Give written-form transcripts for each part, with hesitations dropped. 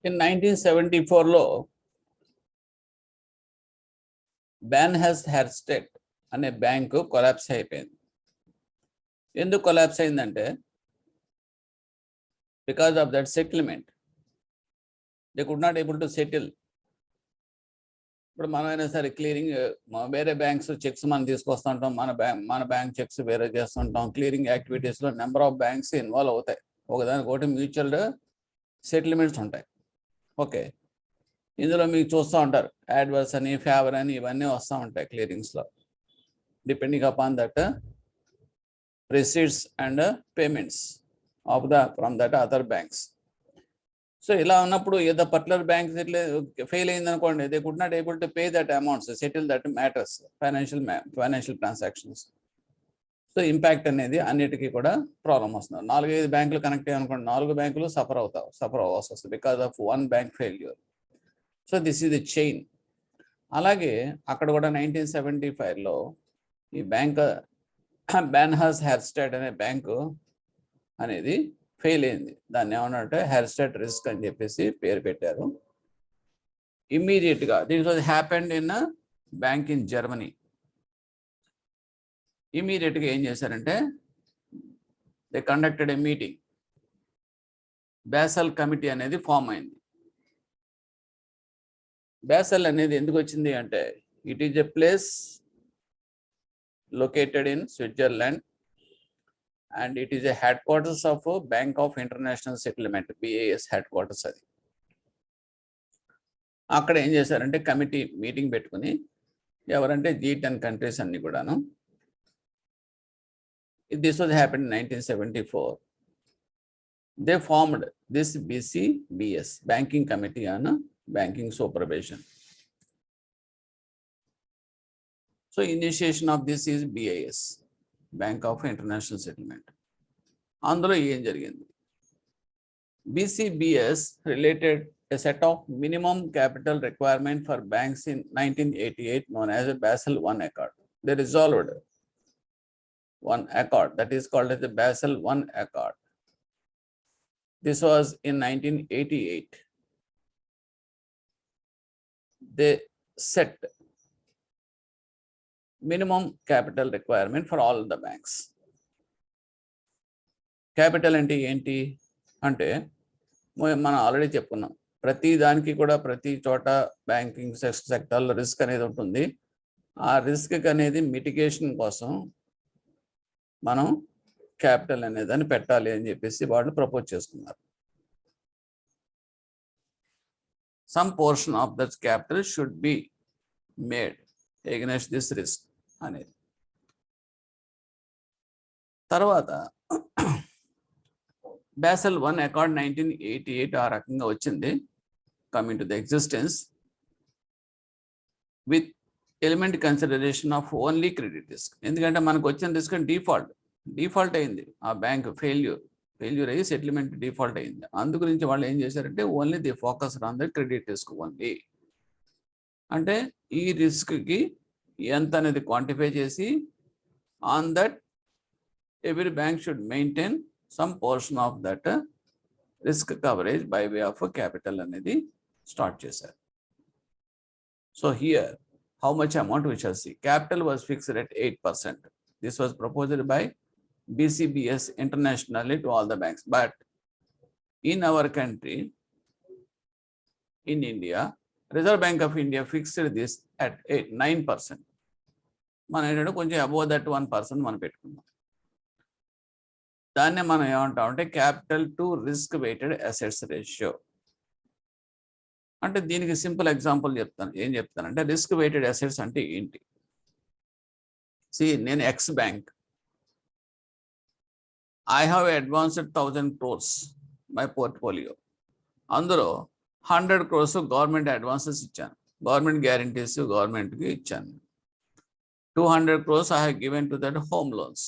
In 1974లో బ్యాన్హర్స్ట్ హెర్స్టెడ్ అనే bank collapse అయిపోయింది. ఎందుకు కొలాప్స్ అయిందంటే because of that settlement they could not able to settle. ఇప్పుడు మనమైనా సరే క్లియరింగ్ వేరే బ్యాంక్స్ చెక్స్ మనం తీసుకొస్తుంటాం, మన బ్యాంక్ చెక్స్ వేరే చేస్తుంటాం. క్లియరింగ్ యాక్టివిటీస్లో నెంబర్ ఆఫ్ బ్యాంక్స్ ఇన్వాల్వ్ అవుతాయి. ఒకదానికొకటి మ్యూచువల్ సెటిల్మెంట్స్ ఉంటాయి. ఓకే, ఇందులో మీకు చూస్తూ ఉంటారు యాడ్వర్స్ అని, ఫేవర్ అని, ఇవన్నీ వస్తూ ఉంటాయి క్లియరింగ్స్లో, depending upon that receipts and payments of from that other banks. So ఇలా ఉన్నప్పుడు ఏదో పర్టికులర్ బ్యాంక్స్ ఇట్లా ఫెయిల్ అయింది అనుకోండి, they could not able to pay that amounts, settle that matters, financial transactions. So impact అనేది అన్నిటికీ కూడా ప్రాబ్లం వస్తుంది. 4-5 బ్యాంకులు కనెక్ట్ అయ్యి అనుకోండి, 4 బ్యాంకులు సఫర్ అవ్వాల్సి వస్తుంది because of one bank failure. So this is the chain. అలాగే అక్కడ కూడా 1975లో ఈ బ్యాంక్ బ్యాన్హర్స్ట్ హెర్స్టెడ్ అనే బ్యాంకు అనేది ఫెయిల్ అయింది. దాన్ని ఏమన్నారంటే హెర్స్టెడ్ రిస్క్ అని చెప్పేసి పేరు పెట్టారు. ఇమ్మీడియట్గా this was happened in bank in Germany. ఇమ్మీడియట్గా ఏం చేశారంటే they conducted a meeting. Basel committee అనేది ఫామ్ అయింది. బాసెల్ అనేది ఎందుకు వచ్చింది అంటే it is a place located in Switzerland and it is a headquarters of Bank of International Settlement, BAS headquarters. అది అక్కడ ఏం చేశారంటే కమిటీ మీటింగ్ పెట్టుకుని, ఎవరంటే G10 కంట్రీస్ అన్ని కూడాను. This was happen in 1974. They formed this BCBS, banking committee on banking supervision. So initiation of this is BIS, Bank of International Settlement. అందులో ఏం జరిగింది? BCBS related a set of minimum capital requirement for banks in 1988 known as a Basel I Accord. They resolved one accord that is called as the Basel I Accord. This was in 1988. They set minimum capital requirement for all the banks. Capital అంటే ఏంటి అంటే మనం already చెప్పుకున్నాం, ప్రతి దానికి కూడా ప్రతి చోట బ్యాంకింగ్ సెక్టర్లో రిస్క్ అనేది ఉంటుంది. ఆ రిస్క్ అనేది మిటిగేషన్ కోసం మనం క్యాపిటల్ అనేదాన్ని పెట్టాలి అని చెప్పేసి వాళ్ళు ప్రపోజ్ చేసుకున్నారు. Some portion of that capital should be made against this risk అనేది. తర్వాత బాసెల్ I అకార్డ్ 1988 ఆ రకంగా వచ్చింది, coming to the existence with element consideration of only credit risk. ఎందుకంటే మనకు వచ్చిన రిస్క్ డిఫాల్ట్ అయింది, ఆ బ్యాంక్ ఫెయిల్యూర్ అయ్యి సెటిల్మెంట్ డిఫాల్ట్ అయింది. అందు గురించి వాళ్ళు ఏం చేశారంటే only the focus on the credit risk only. అంటే ఈ రిస్క్కి ఎంత అనేది క్వాంటిఫై చేసి on that every bank should maintain some portion of that risk coverage by way of capital అనేది స్టార్ట్ చేశారు. So here how much amount we shall see. Capital was fixed at 8%. This was proposed by BCBS internationally to all the banks. But in our country, in India, Reserve Bank of India fixed this at 9%. మనం ఏంటంటే కొంచెం above that 1% మనం పెట్టుకున్నాం. దాన్నే మనం ఏమంటామంటే capital to risk weighted assets ratio. అంటే దీనికి సింపుల్ ఎగ్జాంపుల్ చెప్తాను. ఏం చెప్తానంటే రిస్క్ వెయిటెడ్ అసెట్స్ అంటే ఏంటి? నేను X bank, I have advanced 1,000 crores my portfolio. అందులో 100 crores గవర్నమెంట్ అడ్వాన్సెస్ ఇచ్చాను, గవర్నమెంట్ గ్యారంటీస్ గవర్నమెంట్కి ఇచ్చాను. 200 crores I have given to that home loans.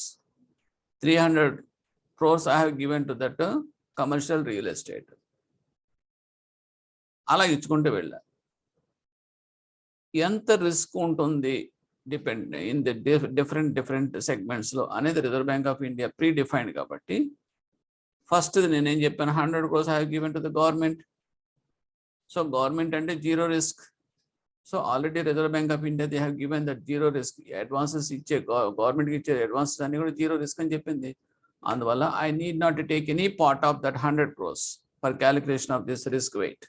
300 crores I have given to that commercial real estate. అలా ఇచ్చుకుంటూ వెళ్ళా. ఎంత రిస్క్ ఉంటుంది depend in the different సెగ్మెంట్స్లో అనేది reserve Bank of India pre defined. కాబట్టి ఫస్ట్ నేనేం చెప్పాను, 100 crores I have given to the government. So government అంటే zero risk. So already Reserve Bank of India they have given that zero risk. Advances ఇచ్చే గవర్నమెంట్కి ఇచ్చే advances అన్ని కూడా zero risk అని చెప్పింది. అందువల్ల I need not to take any part of that 100 crores for calculation of this risk weight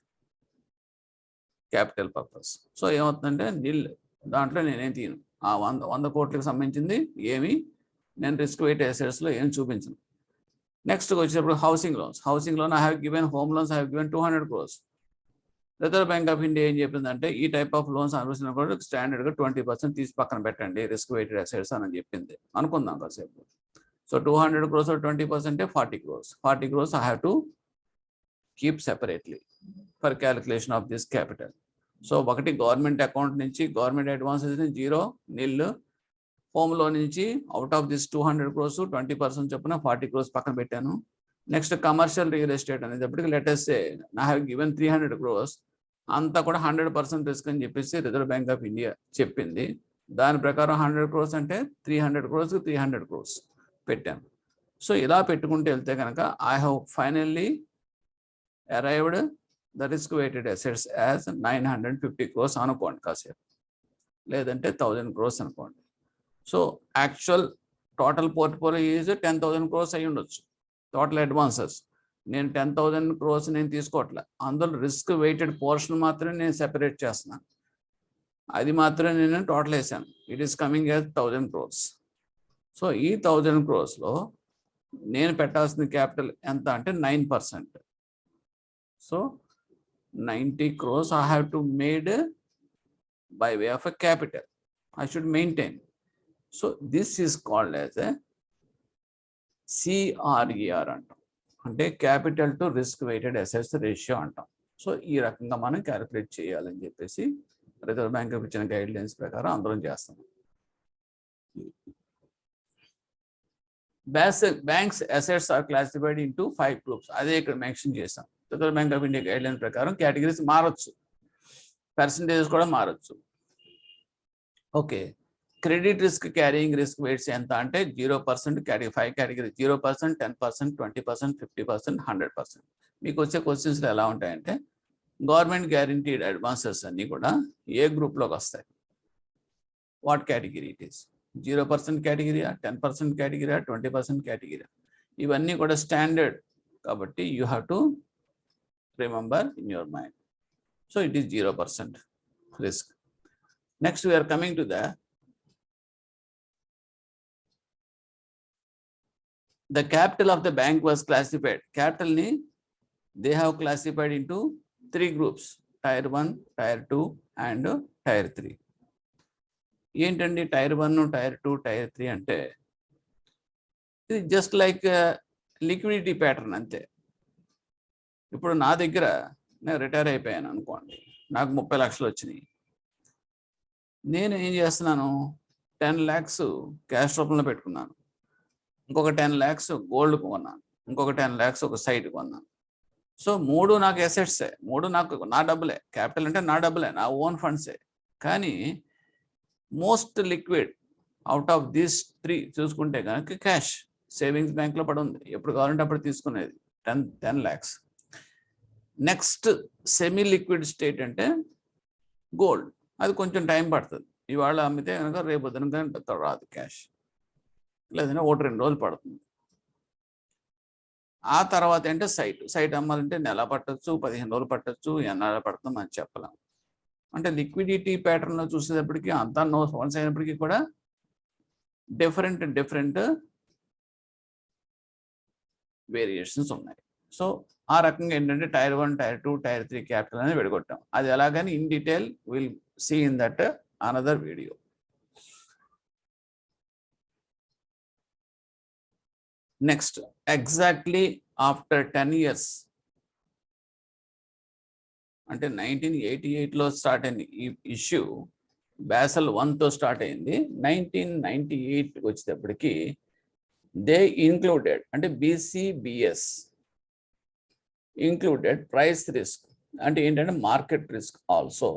capital purpose. So ఏమవుతుందంటే nil, దాంట్లో నేనేం తీయను. ఆ 100 కోట్లకు సంబంధించింది ఏమి నేను రిస్క్ వెయిట్ అసెట్స్లో ఏం చూపించను. నెక్స్ట్ వచ్చేటప్పుడు housing loans. Housing loan I have given, home loans I have given 200 crores. Reserve Bank of India ఏం చెప్పిందంటే ఈ టైప్ ఆఫ్ లోన్స్ అనుభవించిన కూడా స్టాండర్డ్గా 20% తీసి పక్కన పెట్టండి రిస్క్ వెయిటెడ్ అసెట్స్ అని చెప్పింది. అనుకుందాం కాసేపు. So 200 crores 20% 40 crores. 40 crores I have to keep separately for calculation of this capital. So ఒకటి గవర్నమెంట్ అకౌంట్ నుంచి government advances zero nil, home loan నుంచి అవుట్ ఆఫ్ దిస్ 200 crores 20% చొప్పున 40 crores పక్కన పెట్టాను. నెక్స్ట్ కమర్షియల్ రియల్ ఎస్టేట్ అనేటప్పటికి latest I have given 300 crores. అంతా కూడా 100% risk అని చెప్పేసి రిజర్వ్ బ్యాంక్ ఆఫ్ ఇండియా చెప్పింది. దాని ప్రకారం 100 crores అంటే 300 crores 300 crores పెట్టాను. సో ఇలా పెట్టుకుంటూ వెళ్తే కనుక I have finally arrived the risk weighted assets as 950 crores అనుకోండి కాసేపు, లేదంటే 1000 crores అనుకోండి. So actual total portfolio is 10,000 crores అయి ఉండొచ్చు. టోటల్ అడ్వాన్సెస్ నేను 10,000 crores నేను తీసుకోవట్లే. అందులో రిస్క్ వెయిటెడ్ పోర్షన్ మాత్రమే నేను సెపరేట్ చేస్తున్నాను. అది మాత్రమే నేను టోటల్ వేసాను. It is coming as 1000 crores. So ఈ 1000 crores నేను పెట్టాల్సిన క్యాపిటల్ ఎంత అంటే 9%. So 90 crores I have to made by way of a capital. I should maintain. So this is called as a CRER అంటాం, అంటే capital to risk weighted assets ratio అంటాం. So ఈ రకంగా మనం క్యాలిక్యులేట్ చేయాలని చెప్పేసి రిజర్వ్ బ్యాంక్ ఇచ్చిన guidelines ప్రకారం అందరం చేస్తాం. Banks assets are classified into 5 groups. అదే ఇక్కడ మెన్షన్ చేస్తాం. Reserve Bank of India guideline ప్రకారం కేటగిరీస్ మారచ్చు, పర్సంటేజెస్ కూడా మారచ్చు. Okay, credit risk carrying risk weights ఎంత అంటే 0% కేటగిరీ 5 కేటగిరీ 0%, 10%, 20%, 50%, 100%. మీకు వచ్చే క్వశ్చన్స్లో ఎలా ఉంటాయంటే గవర్నమెంట్ గ్యారంటీడ్ అడ్వాన్సెస్ అన్నీ కూడా ఏ గ్రూప్లోకి వస్తాయి, వాట్ కేటగిరీ ఇట్ ఈస్, 0% కేటగిరీయా, 10% కేటగిరీయా, 20% కేటగిరీయా, ఇవన్నీ కూడా స్టాండర్డ్ కాబట్టి you have to remember in your mind. So it is 0% risk. Next we are coming to the capital of the bank was classified. Capital ni they have classified into 3 groups, tier 1, tier 2 and tier 3. ఏంటండి tyre 1, tyre 2, tyre 3 అంటే ఇది just like liquidity pattern అంతే. ఇప్పుడు నా దగ్గర నేను retire అయిపోయాను అనుకోండి, నాకు 30 లక్షలు వచ్చినాయి. నేను ఏం చేస్తున్నాను, 10 lakhs క్యాష్ రూపంలో పెట్టుకున్నాను, ఇంకొక 10 lakhs గోల్డ్ కొన్నాను, ఇంకొక 10 lakhs ఒక సైట్ కొన్నాను. సో 3 నాకు అసెట్సే, 3 నాకు నా డబ్బులే, క్యాపిటల్ అంటే నా డబ్బులే, నా ఓన్ ఫండ్సే. కానీ most liquid out of these 3 చూసుకుంటే కనుక క్యాష్ సేవింగ్స్ బ్యాంక్లో పడి ఉంది, ఎప్పుడు కావాలంటే అప్పుడు తీసుకునేది 10 lakhs. Next semi liquid state అంటే గోల్డ్. అది కొంచెం టైం పడుతుంది, ఇవాళ అమ్మితే కనుక రేపు వద్దు రాదు క్యాష్, లేదంటే 1-2 రోజులు పడుతుంది. ఆ తర్వాత అంటే సైట్ అమ్మాలంటే నెల పట్టచ్చు, 15 రోజులు పట్టచ్చు, ఎన్నాళ్ళు పడుతుంది అని చెప్పలేం. అంటే లిక్విడిటీ ప్యాటర్న్లో చూసేటప్పటికి అంతా వన్స్ అయినప్పటికీ కూడా డిఫరెంట్ వేరియేషన్స్ ఉన్నాయి. సో ఆ రకంగా ఏంటంటే టైర్ 1, టైర్ 2, టైర్ 3 క్యాపిటల్ అనేది విడగొట్టాం. అది ఎలాగని in detail will see in that another video. Next, exactly after 10 years అంటే 1988లో స్టార్ట్ అయింది ఈ ఇష్యూ, Basel 1తో స్టార్ట్ అయింది. 1998 వచ్చేటప్పటికి దే ఇంక్లూడెడ్ అంటే BCBS ఇంక్లూడెడ్ ప్రైస్ రిస్క్, అంటే ఏంటంటే market risk also.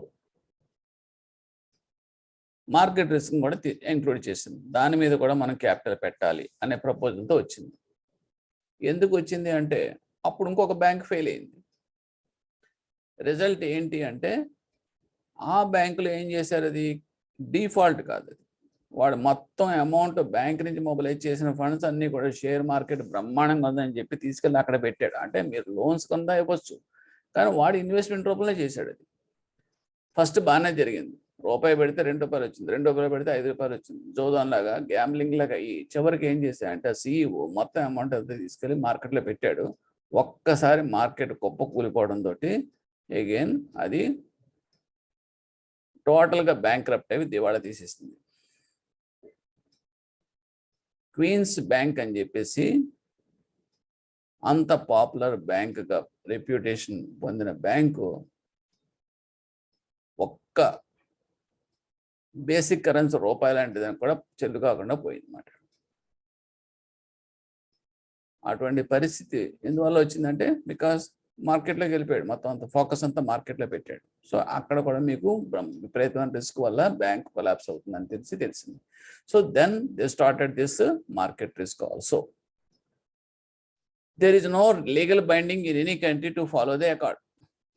Market risk కూడా ఇంక్లూడ్ చేసింది. దాని మీద కూడా మనం క్యాపిటల్ పెట్టాలి అనే ప్రపోజల్తో వచ్చింది. ఎందుకు వచ్చింది అంటే అప్పుడు ఇంకొక బ్యాంక్ ఫెయిల్ అయింది. రిజల్ట్ ఏంటి అంటే ఆ బ్యాంకులో ఏం చేశారు, అది డిఫాల్ట్ కాదు, అది వాడు మొత్తం అమౌంట్ బ్యాంక్ నుంచి మొబిలైజ్ చేసిన ఫండ్స్ అన్నీ కూడా షేర్ మార్కెట్ బ్రహ్మాండంగా ఉందని చెప్పి తీసుకెళ్ళి అక్కడ పెట్టాడు. అంటే మీరు లోన్స్ కింద ఇవ్వచ్చు, కానీ వాడు ఇన్వెస్ట్మెంట్ రూపంలో చేశాడు. అది ఫస్ట్ బాగానే జరిగింది, రూపాయి పెడితే ₹2 వచ్చింది, ₹2 పెడితే ₹5 వచ్చింది, జోదాన్ లాగా గ్యాంబ్లింగ్ లాగా. ఈ చివరికి ఏం చేశాడంటే CEO మొత్తం అమౌంట్ అంతా తీసుకెళ్ళి మార్కెట్లో పెట్టాడు. ఒక్కసారి మార్కెట్ కుప్ప కూలిపోవడంతో అగైన్ అది టోటల్గా బ్యాంక్రప్ట్ అవి దివాళా తీసేస్తుంది. క్వీన్స్ బ్యాంక్ అని చెప్పేసి అంత పాపులర్ బ్యాంక్గా రెప్యుటేషన్ పొందిన బ్యాంకు ఒక్క బేసిక్ కరెన్సీ రూపాయి లాంటిదని కూడా చెల్లు కాకుండా పోయిందన్నమాట. అటువంటి పరిస్థితి ఎందువల్ల వచ్చిందంటే బికాస్ మార్కెట్లోకి వెళ్ళిపోయాడు, మొత్తం అంత ఫోకస్ అంతా మార్కెట్లో పెట్టాడు. సో అక్కడ కూడా మీకు విపరీతమైన రిస్క్ వల్ల బ్యాంక్ కొలాప్స్ అవుతుందని తెలిసింది. So then they started this market risk also. There is no legal binding in any country to follow the accord.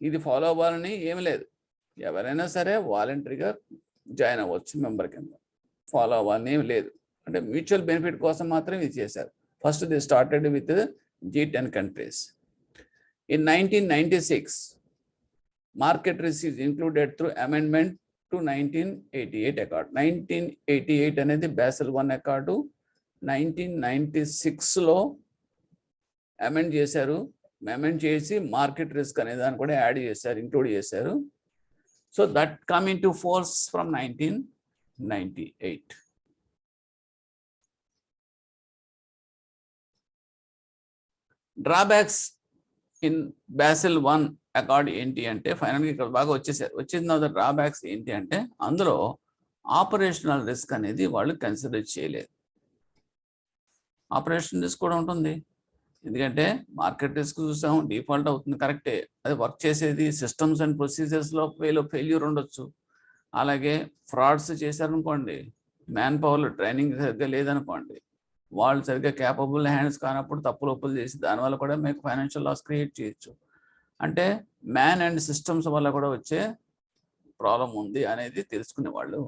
ఇది ఫాలో అవ్వాలని ఏమి లేదు, ఎవరైనా సరే వాలంటరీగా జాయిన్ అవ్వచ్చు మెంబర్ కింద, ఫాలో అవ్వాలని ఏమి లేదు. అంటే మ్యూచువల్ బెనిఫిట్ కోసం మాత్రం ఇది చేశారు. First they started with G10 countries. In 1996, market risk is included through amendment to 1988 accord. 1988 అనేది Basel I accord. 1996లో అమెండ్ చేశారు. అమెండ్ చేసి మార్కెట్ రిస్క్ అనే దాన్ని కూడా యాడ్ చేశారు, ఇంక్లూడ్ చేశారు. So that come in to force from 1998. Drawbacks in Basel I accord ఏంటి అంటే ఫైనల్గా ఇక్కడ బాగా వచ్చిన తర్వాత డ్రాబ్యాక్స్ ఏంటి అంటే అందులో ఆపరేషనల్ రిస్క్ అనేది వాళ్ళు కన్సిడర్ చేయలేదు. ఆపరేషన్ రిస్క్ కూడా ఉంటుంది, ఎందుకంటే మార్కెట్ రిస్క్ చూసాం, డిఫాల్ట్ అవుతుంది కరెక్టే, అది వర్క్ చేసేది సిస్టమ్స్ అండ్ ప్రొసీజర్స్లో ఫెయిల్యూర్ ఉండొచ్చు. అలాగే ఫ్రాడ్స్ చేశారనుకోండి, మ్యాన్ పవర్లో ట్రైనింగ్ సరిగ్గా లేదనుకోండి, వాళ్ళు సరిగ్గా క్యాపబుల్ హ్యాండ్స్ కానప్పుడు తప్పులు ఒప్పులు చేసి దానివల్ల కూడా మీకు ఫైనాన్షియల్ లాస్ క్రియేట్ చేయొచ్చు. అంటే మ్యాన్ అండ్ సిస్టమ్స్ వల్ల కూడా వచ్చే ప్రాబ్లం ఉంది అనేది తెలుసుకునే వాళ్ళు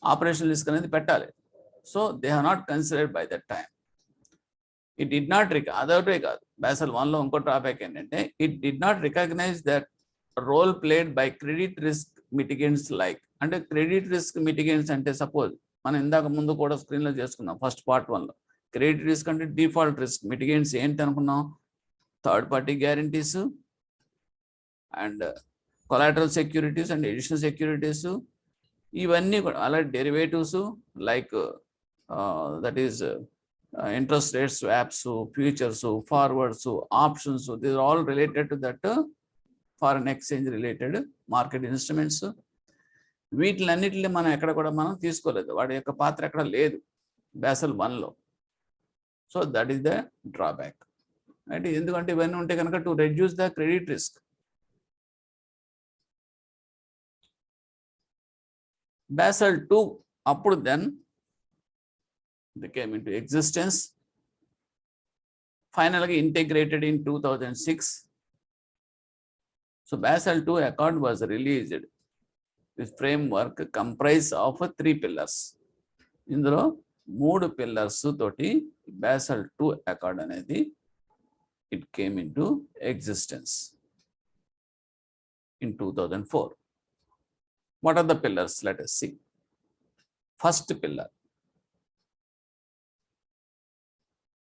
ఆపరేషన్ రిస్క్ అనేది పెట్టాలి. So they have not considered by that time. It did not అదొకటే కాదు, Basel Iలో ఇంకో టాపిక్ ఏంటంటే it did not recognise that role played by credit risk mitigants like. అంటే క్రెడిట్ రిస్క్ మిటిగెంట్స్ అంటే సపోజ్ మనం ఇందాక ముందు కూడా స్క్రీన్లో చేసుకున్నాం ఫస్ట్ పార్ట్ 1లో. క్రెడిట్ రిస్క్ అంటే డిఫాల్ట్ రిస్క్, మిటిగెంట్స్ ఏంటి అనుకున్నాం, third party guarantees and collateral securities and additional securities, ఇవన్నీ కూడా. అలాగే derivatives like that is interest rate swaps, futures, forwards, options, these are all related to that foreign exchange related market instruments. వీటిలన్నిటిని మనం ఎక్కడ కూడా మనం తీసుకోలేదు, వాడి యొక్క పాత్ర ఎక్కడ లేదు Basel Iలో. So that is the drawback. అంటే ఎందుకంటే ఇవన్నీ ఉంటే కనుక to reduce the credit risk. Basel II అప్పుడు then the came into existence, ఫైనల్గా integrated in 2006. So Basel II accord was released. This framework comprised of 3 pillars. ఇందులో 3 pillars తోటి Basel II accord అనేది it came into existence in 2004. What are the pillars? Let us see. First pillar.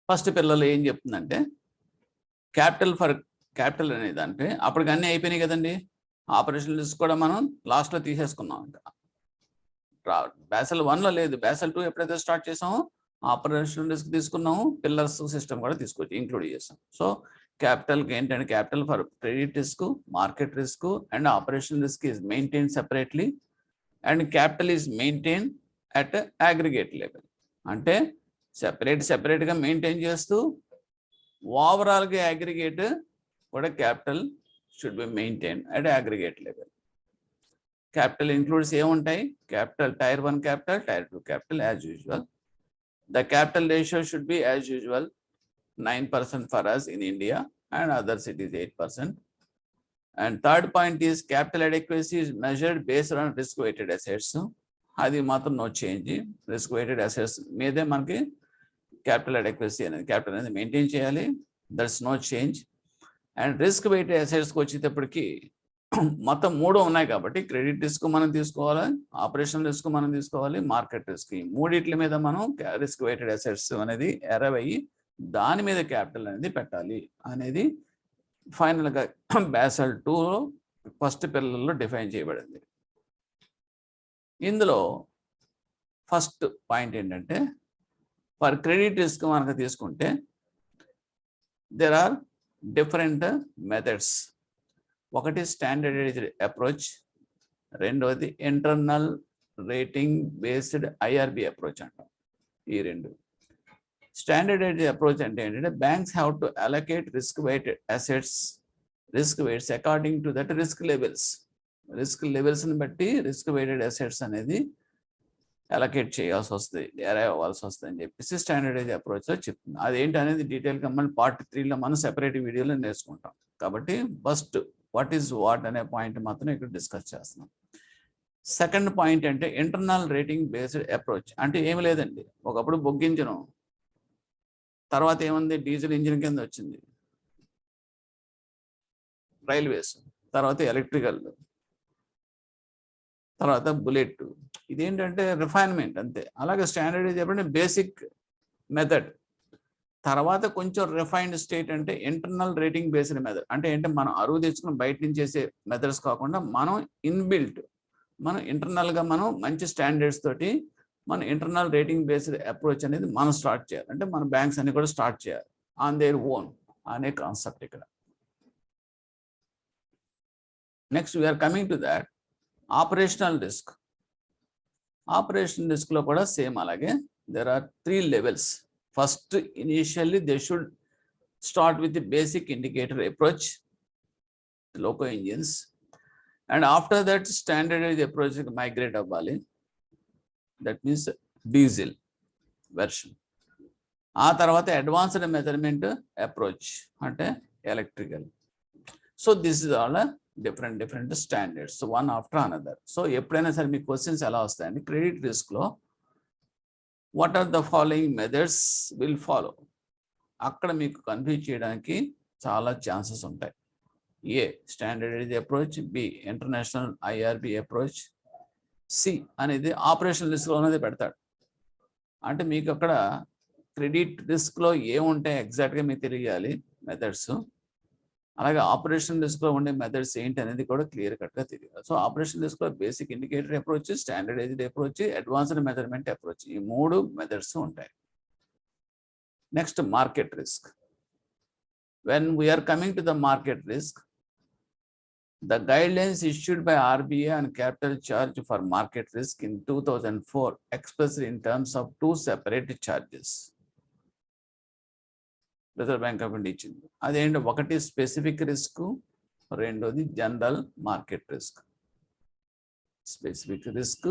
First పిల్లలు ఏం చెప్తుందంటే capital అనేది అంటే అప్పటికి అన్నీ అయిపోయినాయి కదండి, ఆపరేషన్ రిస్క్ కూడా మనం లాస్ట్లో తీసేసుకున్నాం. ఇంకా Basel Iలో లేదు, Basel II ఎప్పుడైతే స్టార్ట్ చేసామో ఆపరేషన్ రిస్క్ తీసుకున్నాము, పిల్లర్స్ సిస్టమ్ కూడా తీసుకొచ్చి ఇంక్లూడ్ చేసాం. సో క్యాపిటల్కి ఏంటంటే capital for credit risk, market risk and operation risk is maintain separately and capital is maintain at aggregate level. అంటే సెపరేట్గా మెయింటైన్ చేస్తూ ఓవరాల్గా అగ్రిగేట్ కూడా capital should be maintain at aggregate level. Capital includes ఏముంటాయి, capital tier 1 capital, tier 2 capital as usual. The capital ratio should be as usual 9% for us in India and other cities 8%. And third point is capital adequacy is measured based on risk weighted assets. అది మాత్రం no change. Risk weighted assets మీదే మనకి capital adequacy అనేది capital అనేది maintain చేయాలి. That's no change. And risk weighted assetsకి వచ్చేటప్పటికి మొత్తం 3 ఉన్నాయి కాబట్టి క్రెడిట్ రిస్క్ మనం తీసుకోవాలి, ఆపరేషన్ రిస్క్ మనం తీసుకోవాలి, మార్కెట్ రిస్క్. ఈ మూడిట్ల మీద మనం రిస్క్ weighted assets అనేది ఎరవ్ అయ్యి దాని మీద క్యాపిటల్ అనేది పెట్టాలి అనేది ఫైనల్గా Basel 2లో ఫస్ట్ పిల్లల్లో డిఫైన్ చేయబడింది. ఇందులో ఫస్ట్ పాయింట్ ఏంటంటే ఫర్ క్రెడిట్ రిస్క్ మనకు తీసుకుంటే దేర్ ఆర్ డిఫరెంట్ మెథడ్స్. ఒకటి స్టాండర్డైజ్డ్ అప్రోచ్, రెండవది internal rating based IRB approach అంటాం. ఈ రెండు. స్టాండర్డైజ్డ్ అప్రోచ్ అంటే ఏంటంటే banks have to allocate risk weighted assets, risk weights according to that risk levels. Risk లెవెల్స్ని బట్టి రిస్క్ weighted అసెట్స్ అనేది అలొకేట్ చేయాల్సి వస్తుంది, అరైవ్ అవ్వాల్సి వస్తుంది అని చెప్పేసి స్టాండర్డైజ్ అప్రోచ్లో చెప్తుంది. అదేంటి అనేది డీటెయిల్గా మనం పార్ట్ 3లో మనం సెపరేట్ వీడియోలో నేర్చుకుంటాం. కాబట్టి ఫస్ట్ వాట్ ఈజ్ వాట్ అనే పాయింట్ మాత్రం ఇక్కడ డిస్కస్ చేస్తున్నాం. సెకండ్ పాయింట్ అంటే ఇంటర్నల్ రేటింగ్ బేస్డ్ అప్రోచ్. అంటే ఏమి లేదండి, ఒకప్పుడు బొగ్గించను, తర్వాత ఏముంది డీజిల్ ఇంజిన్ కింద వచ్చింది, రైల్వేస్, తర్వాత ఎలక్ట్రికల్, తర్వాత బుల్లెట్. ఇదేంటంటే రిఫైన్మెంట్ అంతే. అలాగే స్టాండర్డైజ్ చెప్పండి బేసిక్ మెథడ్. తర్వాత కొంచెం రిఫైన్డ్ స్టేట్ అంటే ఇంటర్నల్ రేటింగ్ బేస్డ్ మెథడ్. అంటే ఏంటంటే మనం అరువు తెచ్చుకుని బయట నుంచి చేసే మెథడ్స్ కాకుండా మనం ఇన్బిల్ట్, మనం ఇంటర్నల్గా మనం మంచి స్టాండర్డ్స్ తోటి మన ఇంటర్నల్ రేటింగ్ బేస్డ్ అప్రోచ్ అనేది మనం స్టార్ట్ చేయాలి. అంటే మన బ్యాంక్స్ అన్ని కూడా స్టార్ట్ చేయాలి ఆన్ దేర్ ఓన్ అనే కాన్సెప్ట్ ఇక్కడ. Next we are coming to that operational risk. Operation రిస్క్లో కూడా సేమ్ అలాగే there are 3 levels. First, initially they should start with the basic indicator approach, loco engines, and after that standardized approach migrate aవ్వాలి. That means diesel version. ఆ తర్వాత advanced measurement approach అంటే electrical. So this is all different standards one after another. So ఎప్పుడైనా సరే మీ questions ఎలా వస్తాయండి credit రిస్క్లో, what are the following methods will follow. అక్కడ మీకు కన్ఫ్యూజ్ చేయడానికి చాలా ఛాన్సెస్ ఉంటాయి. A standardise approach, B international IRB approach, C అనేది ఆపరేషన్ రిస్క్లో అనేది పెడతాడు. అంటే మీకు అక్కడ క్రెడిట్ రిస్క్లో ఏముంటాయి ఎగ్జాక్ట్గా మీకు తెలియాలి మెథడ్స్. అలాగే ఆపరేషన్ రిస్క్లో ఉండే మెథడ్స్ ఏంటి అనేది కూడా క్లియర్ కట్గా తెలియాలి. సో ఆపరేషన్ రిస్క్లో basic indicator approach, standardised approach, advanced measurement approach, ఈ 3 మెథడ్స్ ఉంటాయి. Next market risk. When we're coming to the market risk, the guidelines issued by RBI on capital charge for market risk in 2004 expressed in terms of 2 separate charges. Reserve Bank of India ఇచ్చింది. అదేంటి, ఒకటి specific risk, రెండోది general market risk. Specific risk,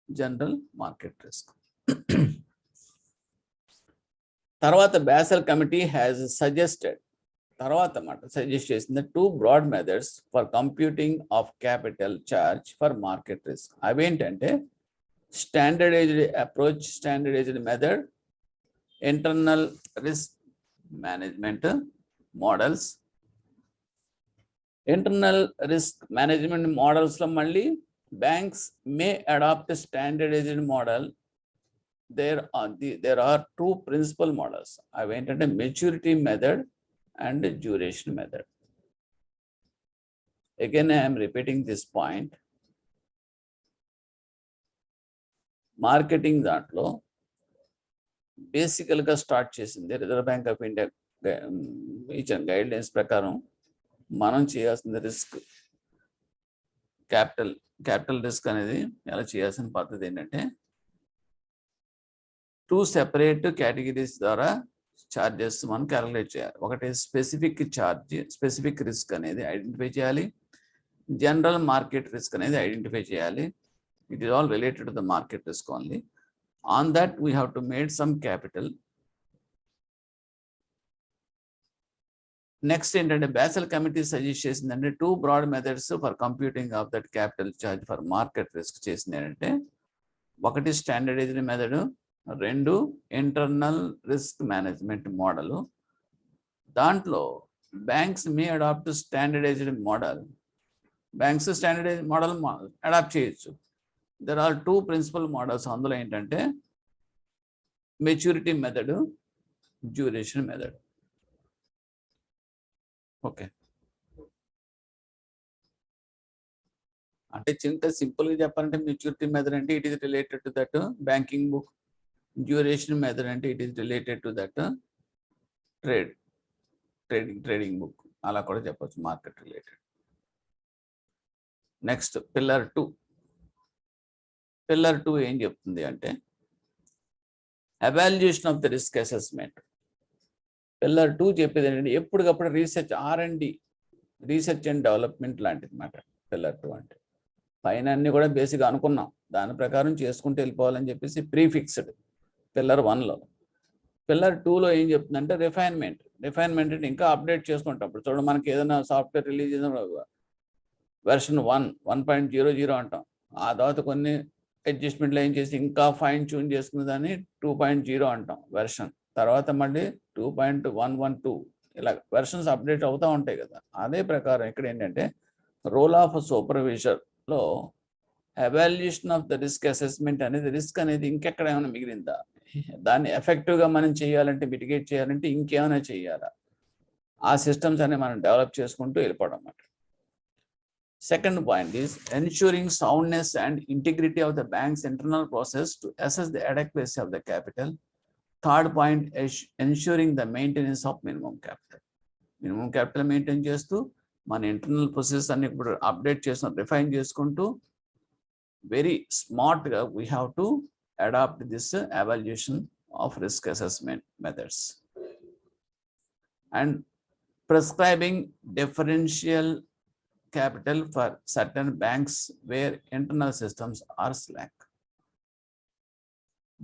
general market risk. తర్వాత Basel committee has suggested, తర్వాత మాట suggest చేసింది 2 broad methods for computing of capital charge for market risk. అవేంటంటే standardised approach, standardised method, internal risk management models. Internal risk management మోడల్స్లో మళ్ళీ banks may adopt standardised model. there are 2 principal models. అవేంటంటే maturity method and duration method. Again, I am repeating this point. Marketing దాంట్లో బేసికల్గా start చేసింది Reserve Bank of India ఇచ్చిన guidelines ప్రకారం మనం చేయాల్సిన రిస్క్ క్యాపిటల్ రిస్క్ అనేది ఎలా చేయాల్సిన పద్ధతి ఏంటంటే 2 సెపరేట్ కేటగిరీస్ ద్వారా చార్జెస్ మనం క్యాలిక్యులేట్ చేయాలి. ఒకటి స్పెసిఫిక్ ఛార్జ్, స్పెసిఫిక్ రిస్క్ అనేది ఐడెంటిఫై చేయాలి. జనరల్ మార్కెట్ రిస్క్ అనేది ఐడెంటిఫై చేయాలి. It is all related to the market risk only. On that we have to made some capital. Next ఏంటంటే Basel committee suggest చేసిందంటే 2 broad methods for computing of that capital charge for market risk చేసింది ఏంటంటే, ఒకటి standardised method, 2 internal risk management model. దాంట్లో banks may adopt standardised model. Banks standardised model adopt చేయొచ్చు. There are 2 principal models. అందులో ఏంటంటే maturity method, duration method. Okay, అంటే సింపుల్గా చెప్పాలంటే మెచ్యూరిటీ మెథడ్ అంటే it is related to that banking book. Duration method అంటే it is related to that trading book. అలా కూడా చెప్పచ్చు, market related. Next pillar 2. Pillar 2 ఏం చెప్తుంది అంటే evaluation of the risk assessment. Pillar 2 చెప్పేది ఏంటంటే ఎప్పటికప్పుడు research, R&D, research and development లాంటిది మాట పిల్లర్ 2 అంటే. పైన అన్ని కూడా బేసిక్గా అనుకున్నాం, దాని ప్రకారం చేసుకుంటూ వెళ్ళిపోవాలని చెప్పేసి ప్రీఫిక్స్డ్ పిల్లర్ 1లో. పిల్లర్ 2లో ఏం చెప్తుందంటే రిఫైన్మెంట్ అంటే ఇంకా అప్డేట్ చేసుకుంటాం. ఇప్పుడు చూడండి, మనకి ఏదైనా సాఫ్ట్వేర్ రిలీజ్ వెర్షన్ 1.00 అంటాం. ఆ తర్వాత కొన్ని అడ్జస్ట్మెంట్లు ఏం చేసి ఇంకా ఫైన్ ట్యూన్ చేసుకున్న దాన్ని 2.0 అంటాం వెర్షన్. తర్వాత మళ్ళీ 2.112 ఇలా వెర్షన్స్ అప్డేట్ అవుతూ ఉంటాయి కదా. అదే ప్రకారం ఇక్కడ ఏంటంటే రోల్ ఆఫ్ సూపర్విజర్లో evaluation of the risk assessment అనేది, రిస్క్ అనేది ఇంకెక్కడ ఏమైనా మిగిలిందా, దాన్ని ఎఫెక్టివ్గా మనం చేయాలంటే, మిటిగేట్ చేయాలంటే ఇంకేమైనా చేయాలా, ఆ సిస్టమ్స్ అనేవి మనం డెవలప్ చేసుకుంటూ వెళ్ళిపోవడం అన్నమాట. Second point is ensuring soundness and integrity of the bank's internal process to assess the adequacy of the capital. Third point is ensuring the maintenance of minimum capital. Minimum capital maintain చేస్తూ మన internal process అన్ని ఇప్పుడు update చేస్తూ refine చేసుకుంటూ very స్మార్ట్గా we have to adopt this evaluation of risk assessment methods. And prescribing differential capital for certain banks where internal systems are slack.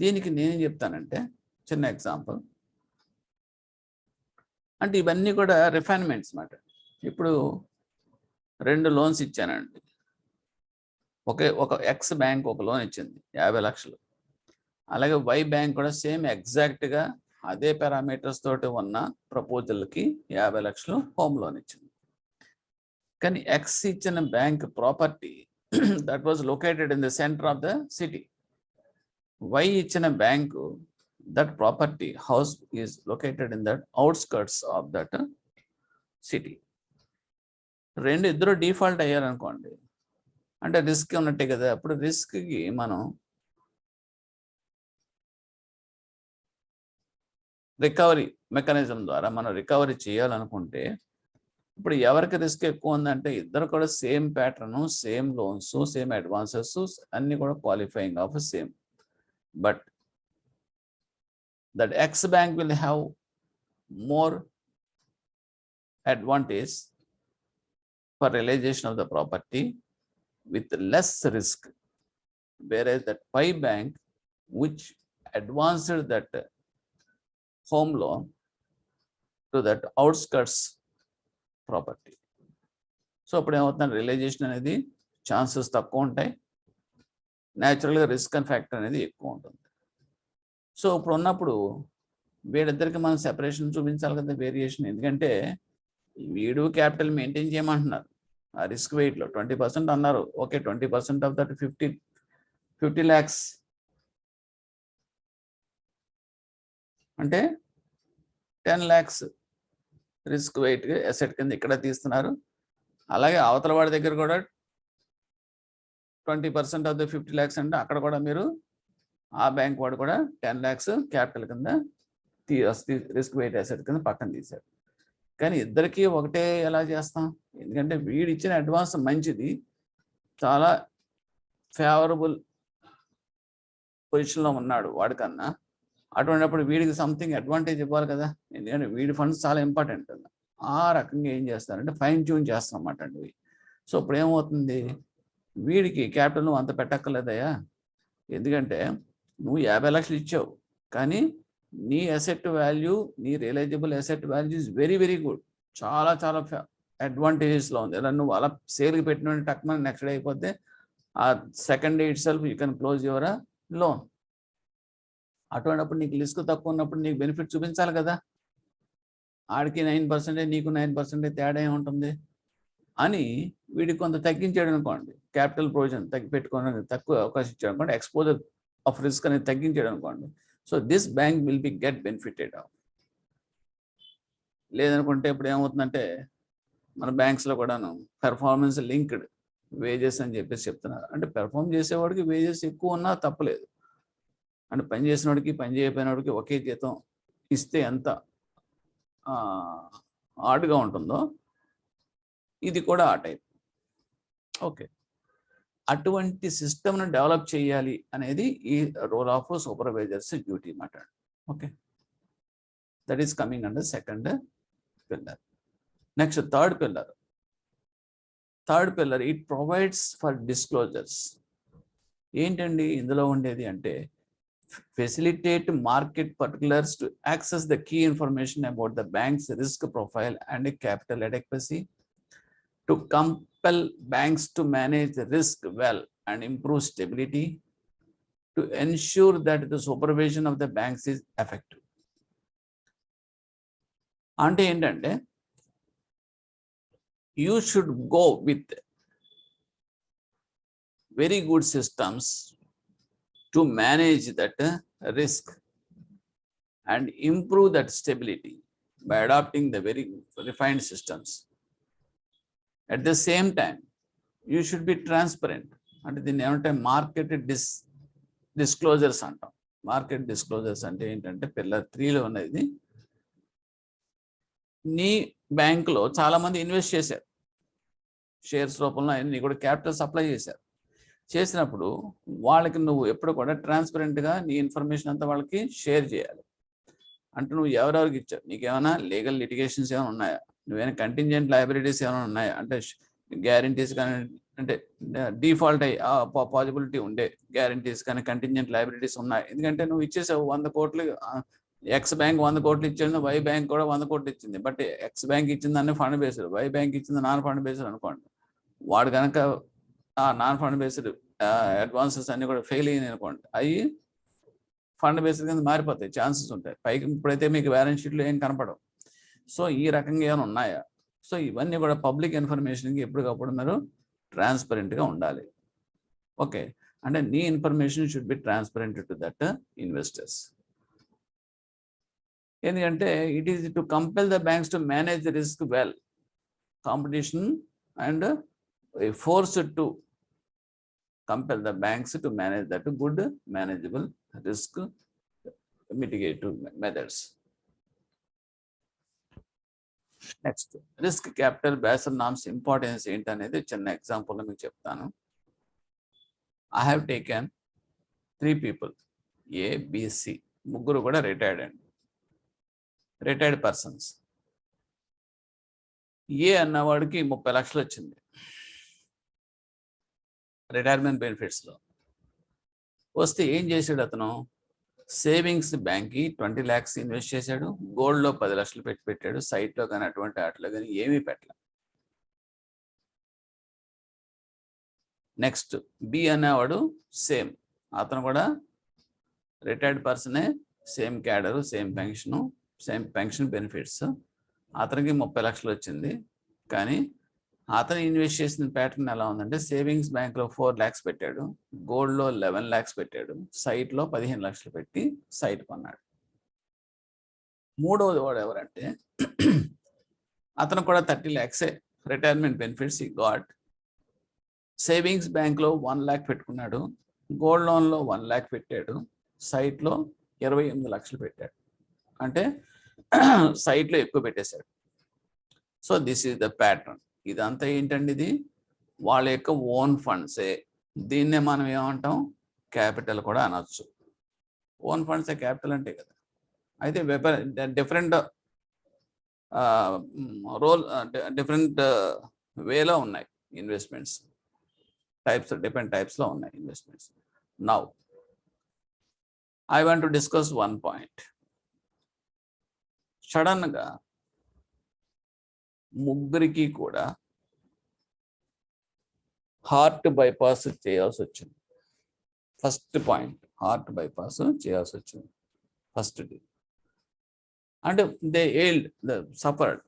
దీనికి నేనేం చెప్తానంటే చిన్న ఎగ్జాంపుల్ అంటే ఇవన్నీ కూడా రిఫైన్మెంట్స్ మాట. ఇప్పుడు 2 లోన్స్ ఇచ్చానండి. ఒక ఎక్స్ బ్యాంక్ ఒక లోన్ ఇచ్చింది 50 లక్షలు. అలాగే వై బ్యాంక్ కూడా సేమ్ ఎగ్జాక్ట్గా అదే పారామీటర్స్ తోటి ఉన్న ప్రపోజల్కి 50 లక్షలు హోమ్ లోన్ ఇచ్చింది. కానీ ఎక్స్ ఇచ్చిన bank property that was located in the centre of the city. Y ఇచ్చిన bank that property house is located in that outskirts of that city. ఇద్దరు డిఫాల్ట్ అయ్యారనుకోండి, అంటే రిస్క్ ఉన్నట్టే కదా. అప్పుడు రిస్క్కి మనం రికవరీ మెకానిజం ద్వారా మనం రికవరీ చేయాలనుకుంటే, ఇప్పుడు ఎవరికి రిస్క్ ఎక్కువ ఉందంటే ఇద్దరు కూడా same pattern, same loans, same advances అన్ని కూడా qualifying of same. But that X bank will have more advantage for realisation of the property with less risk, whereas that Y bank which advanced that home loan to that outskirts property. So అప్పుడు ఏమవుతుంది, realisation అనేది chances తక్కువ ఉంటాయి, న్యాచురల్గా risk and factor అనేది ఎక్కువ ఉంటుంది. So ఇప్పుడు ఉన్నప్పుడు వీడిద్దరికి మనం సెపరేషన్ చూపించాలి కదా, వేరియేషన్. ఎందుకంటే వీడు క్యాపిటల్ మెయింటైన్ చేయమంటున్నారు ఆ రిస్క్ వెయిట్లో 20% అన్నారు. ఓకే, 20% ఆఫ్ దట్ 50 lakhs అంటే 10 lakhs రిస్క్ వెయిట్ అసెట్ కింద ఇక్కడ తీస్తున్నారు. అలాగే అవతల వాడి దగ్గర కూడా 20% ఆఫ్ ద 50 lakhs అంటే అక్కడ కూడా మీరు ఆ బ్యాంక్ వాడు కూడా 10 lakhs క్యాపిటల్ కింద రిస్క్ వెయిట్ అసెట్ కింద పక్కన తీశారు. కానీ ఇద్దరికి ఒకటే ఎలా చేస్తాం, ఎందుకంటే వీడు ఇచ్చిన అడ్వాన్స్ మంచిది, చాలా ఫేవరబుల్ పొజిషన్లో ఉన్నాడు వాడికన్నా. అటువంటిప్పుడు వీడికి సంథింగ్ అడ్వాంటేజ్ ఇవ్వాలి కదా, ఎందుకంటే వీడి ఫండ్స్ చాలా ఇంపార్టెంట్ కదా. ఆ రకంగా ఏం చేస్తారంటే ఫైన్ ట్యూన్ చేస్తాం అన్నమాట అండి. సో ఇప్పుడు ఏమవుతుంది, వీడికి క్యాపిటల్ నువ్వు అంత పెట్టక్కర్లేదయ్యా, ఎందుకంటే నువ్వు 50 లక్షలు ఇచ్చావు, కానీ నీ అసెట్ వాల్యూ, నీ realisable asset value is very very good. చాలా చాలా అడ్వాంటేజెస్లో ఉంది. ఇలా నువ్వు అలా సేల్కి పెట్టిన టక్మని నెక్స్ట్ డే అయిపోతే ఆ second day it self you can close your loan. అటువంటిప్పుడు నీకు రిస్క్ తక్కువ ఉన్నప్పుడు నీకు బెనిఫిట్ చూపించాలి కదా. ఆడికి 9%, నీకు 9% తేడా ఏముంటుంది అని వీడికి కొంత తగ్గించాడు అనుకోండి, క్యాపిటల్ ప్రొవిజన్ పెట్టుకోవడానికి తక్కువ అవకాశం ఇచ్చాడు అనుకోండి, ఎక్స్పోజర్ ఆఫ్ రిస్క్ అనేది తగ్గించాడు అనుకోండి. So this bank will be get benefited of. లేదనుకుంటే ఇప్పుడు ఏమవుతుందంటే మన బ్యాంక్స్లో కూడాను పెర్ఫార్మెన్స్ లింక్డ్ వేజెస్ అని చెప్పేసి చెప్తున్నారు. అంటే పెర్ఫార్మ్ చేసేవాడికి వేజెస్ ఎక్కువ ఉన్నా తప్పలేదు. అంటే పని చేసినవాడికి పని చేయకపోయినవాడికి ఒకే జీతం ఇస్తే ఎంత ఆడ్గా ఉంటుందో ఇది కూడా ఆ టైప్. ఓకే, అటువంటి సిస్టమ్ను డెవలప్ చేయాలి అనేది ఈ రోల్ ఆఫ్ సూపర్వైజర్స్ డ్యూటీ మాట. Okay, that is coming under second pillar. Next third pillar it provides for disclosures. ఏంటండి ఇందులో ఉండేది అంటే facilitate market particulars to access the key information about the bank's risk profile and capital adequacy, to compel banks to manage the risk well and improve stability, to ensure that the supervision of the banks is effective. అంటే ఏంటంటే you should go with very good systems to manage that risk and improve that stability by adopting the very refined systems. At the same time, you should be transparent. And the market disclosures antam. Market disclosures ante entante pillar 3 lo unnadi. నీ bank లో చాలా మంది invest చేశారు, shares రూపంలో అన్ని కూడా capital supply చేసినప్పుడు వాళ్ళకి నువ్వు ఎప్పుడు కూడా ట్రాన్స్పరెంట్గా నీ ఇన్ఫర్మేషన్ అంతా వాళ్ళకి షేర్ చేయాలి. అంటే నువ్వు ఎవరెవరికి ఇచ్చావు, నీకేమైనా లీగల్ లిటిగేషన్స్ ఏమైనా ఉన్నాయా, నువ్వేమైనా కంటింజెంట్ లయబిలిటీస్ ఏమైనా ఉన్నాయా, అంటే గ్యారంటీస్ కానీ, అంటే డిఫాల్ట్ అయ్యి పాసిబిలిటీ ఉండే గ్యారంటీస్ కానీ కంటింజెంట్ లయబిలిటీస్ ఉన్నాయి. ఎందుకంటే నువ్వు ఇచ్చేసావు 100 కోట్లు, ఎక్స్ బ్యాంక్ 100 కోట్లు ఇచ్చింది, వై బ్యాంక్ కూడా 100 కోట్లు ఇచ్చింది. బట్ ఎక్స్ బ్యాంక్ ఇచ్చింది అన్ని ఫండ్ బేస్డ్, వై బ్యాంక్ ఇచ్చింది నాన్ ఫండ్ బేస్డ్ అనుకోండి. వాడు కనుక నాన్ ఫండ్ బేస్డ్ అడ్వాన్సెస్ అన్ని కూడా ఫెయిల్ అయ్యాయి అనుకోండి, అవి ఫండ్ బేస్డ్ కింద మారిపోతాయి, ఛాన్సెస్ ఉంటాయి. పైకి ఇప్పుడైతే మీకు బ్యాలెన్స్ షీట్లో ఏం కనపడవు. సో ఈ రకంగా ఏమైనా ఉన్నాయా, సో ఇవన్నీ కూడా పబ్లిక్ ఇన్ఫర్మేషన్కి ఎప్పటికప్పుడు మీరు ట్రాన్స్పరెంట్గా ఉండాలి. ఓకే, అంటే నీ information should be transparent to that investors. ఎందుకంటే it is to compel the banks to manage the risk well, competition and forced to compel the banks to manage that good manageable risk mitigative methods. Next, risk capital Basel Norms importance ఏంటనేది చిన్న example మీకు చెప్తాను. I have taken 3 people, A, B, C, ముగ్గురు కూడా retired persons. ఏ అన్నవాడికి 30 లక్షలు వచ్చింది retirement బెనిఫిట్స్లో. వస్తే ఏం చేశాడు అతను, సేవింగ్స్ బ్యాంక్కి 20 lakhs ఇన్వెస్ట్ చేశాడు, గోల్డ్లో 10 లక్షలు పెట్టాడు, సైట్లో కానీ అటువంటి వాటిలో కానీ ఏమీ పెట్టలే. నెక్స్ట్ బి అనేవాడు సేమ్, అతను కూడా రిటైర్డ్ పర్సనే, same cadre, same pension benefits. అతనికి 30 లక్షలు వచ్చింది. కానీ అతను ఇన్వెస్ట్ చేసిన ప్యాటర్న్ ఎలా ఉందంటే సేవింగ్స్ బ్యాంక్లో 4 lakhs పెట్టాడు, గోల్డ్లో 11 lakhs పెట్టాడు, సైట్లో 15 లక్షలు పెట్టి సైట్ కొన్నాడు. మూడవది వాడు ఎవరంటే అతను కూడా 30 lakhs రిటైర్మెంట్ బెనిఫిట్స్ ఈ గాట్. సేవింగ్స్ బ్యాంక్లో 1 lakh పెట్టుకున్నాడు, గోల్డ్ లోన్లో 1 lakh పెట్టాడు, సైట్లో 28 లక్షలు పెట్టాడు. అంటే సైట్లో ఎక్కువ పెట్టేశాడు. So this is the pattern. ఇదంతా ఏంటండి, ఇది వాళ్ళ యొక్క ఓన్ ఫండ్సే. దీన్నే మనం ఏమంటాం, క్యాపిటల్ కూడా అనొచ్చు. ఓన్ ఫండ్సే క్యాపిటల్ అంటే కదా. అయితే డిఫరెంట్ డిఫరెంట్ వేలో ఉన్నాయి ఇన్వెస్ట్మెంట్స్, డిఫరెంట్ టైప్స్లో ఉన్నాయి investments. Now I want to discuss one point. సడన్గా ముగ్గురికి కూడా హార్ట్ బైపాస్ చేయాల్సి వచ్చింది. ఫస్ట్ పాయింట్, హార్ట్ బైపాస్ చేయాల్సి వచ్చింది ఫస్ట్ ది. అంటే they ailed, suffered.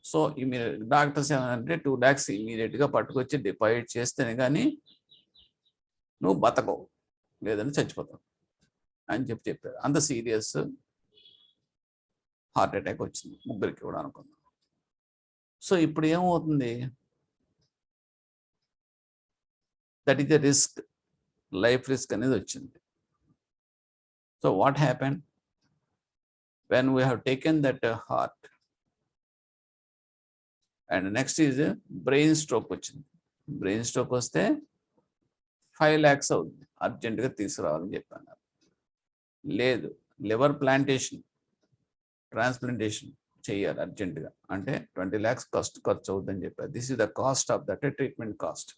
So immediate doctors ఏమంటే 2 lakhs ఇమీడియట్గా పట్టుకొచ్చి డిపాజిట్ చేస్తేనే కానీ నువ్వు బతకవు, లేదని చచ్చిపోతావు అని చెప్పారు. అంత సీరియస్ హార్ట్ అటాక్ వచ్చింది ముగ్గురికి కూడా అనుకుందాం. సో ఇప్పుడు ఏమవుతుంది, that is the risk, life risk అనేది వచ్చింది. So what happen when we have taken that heart and next is brain stroke వచ్చింది. బ్రెయిన్ స్ట్రోక్ వస్తే 5 lakhs అవుతుంది, అర్జెంటుగా తీసుకురావాలని చెప్పాను. లేదు, లివర్ ప్లాంటేషన్, ట్రాన్స్ప్లాంటేషన్ చేయాలి అర్జెంటుగా అంటే 20 lakhs ఖర్చు అవుతుందని చెప్పారు. This is the cost of that treatment cost.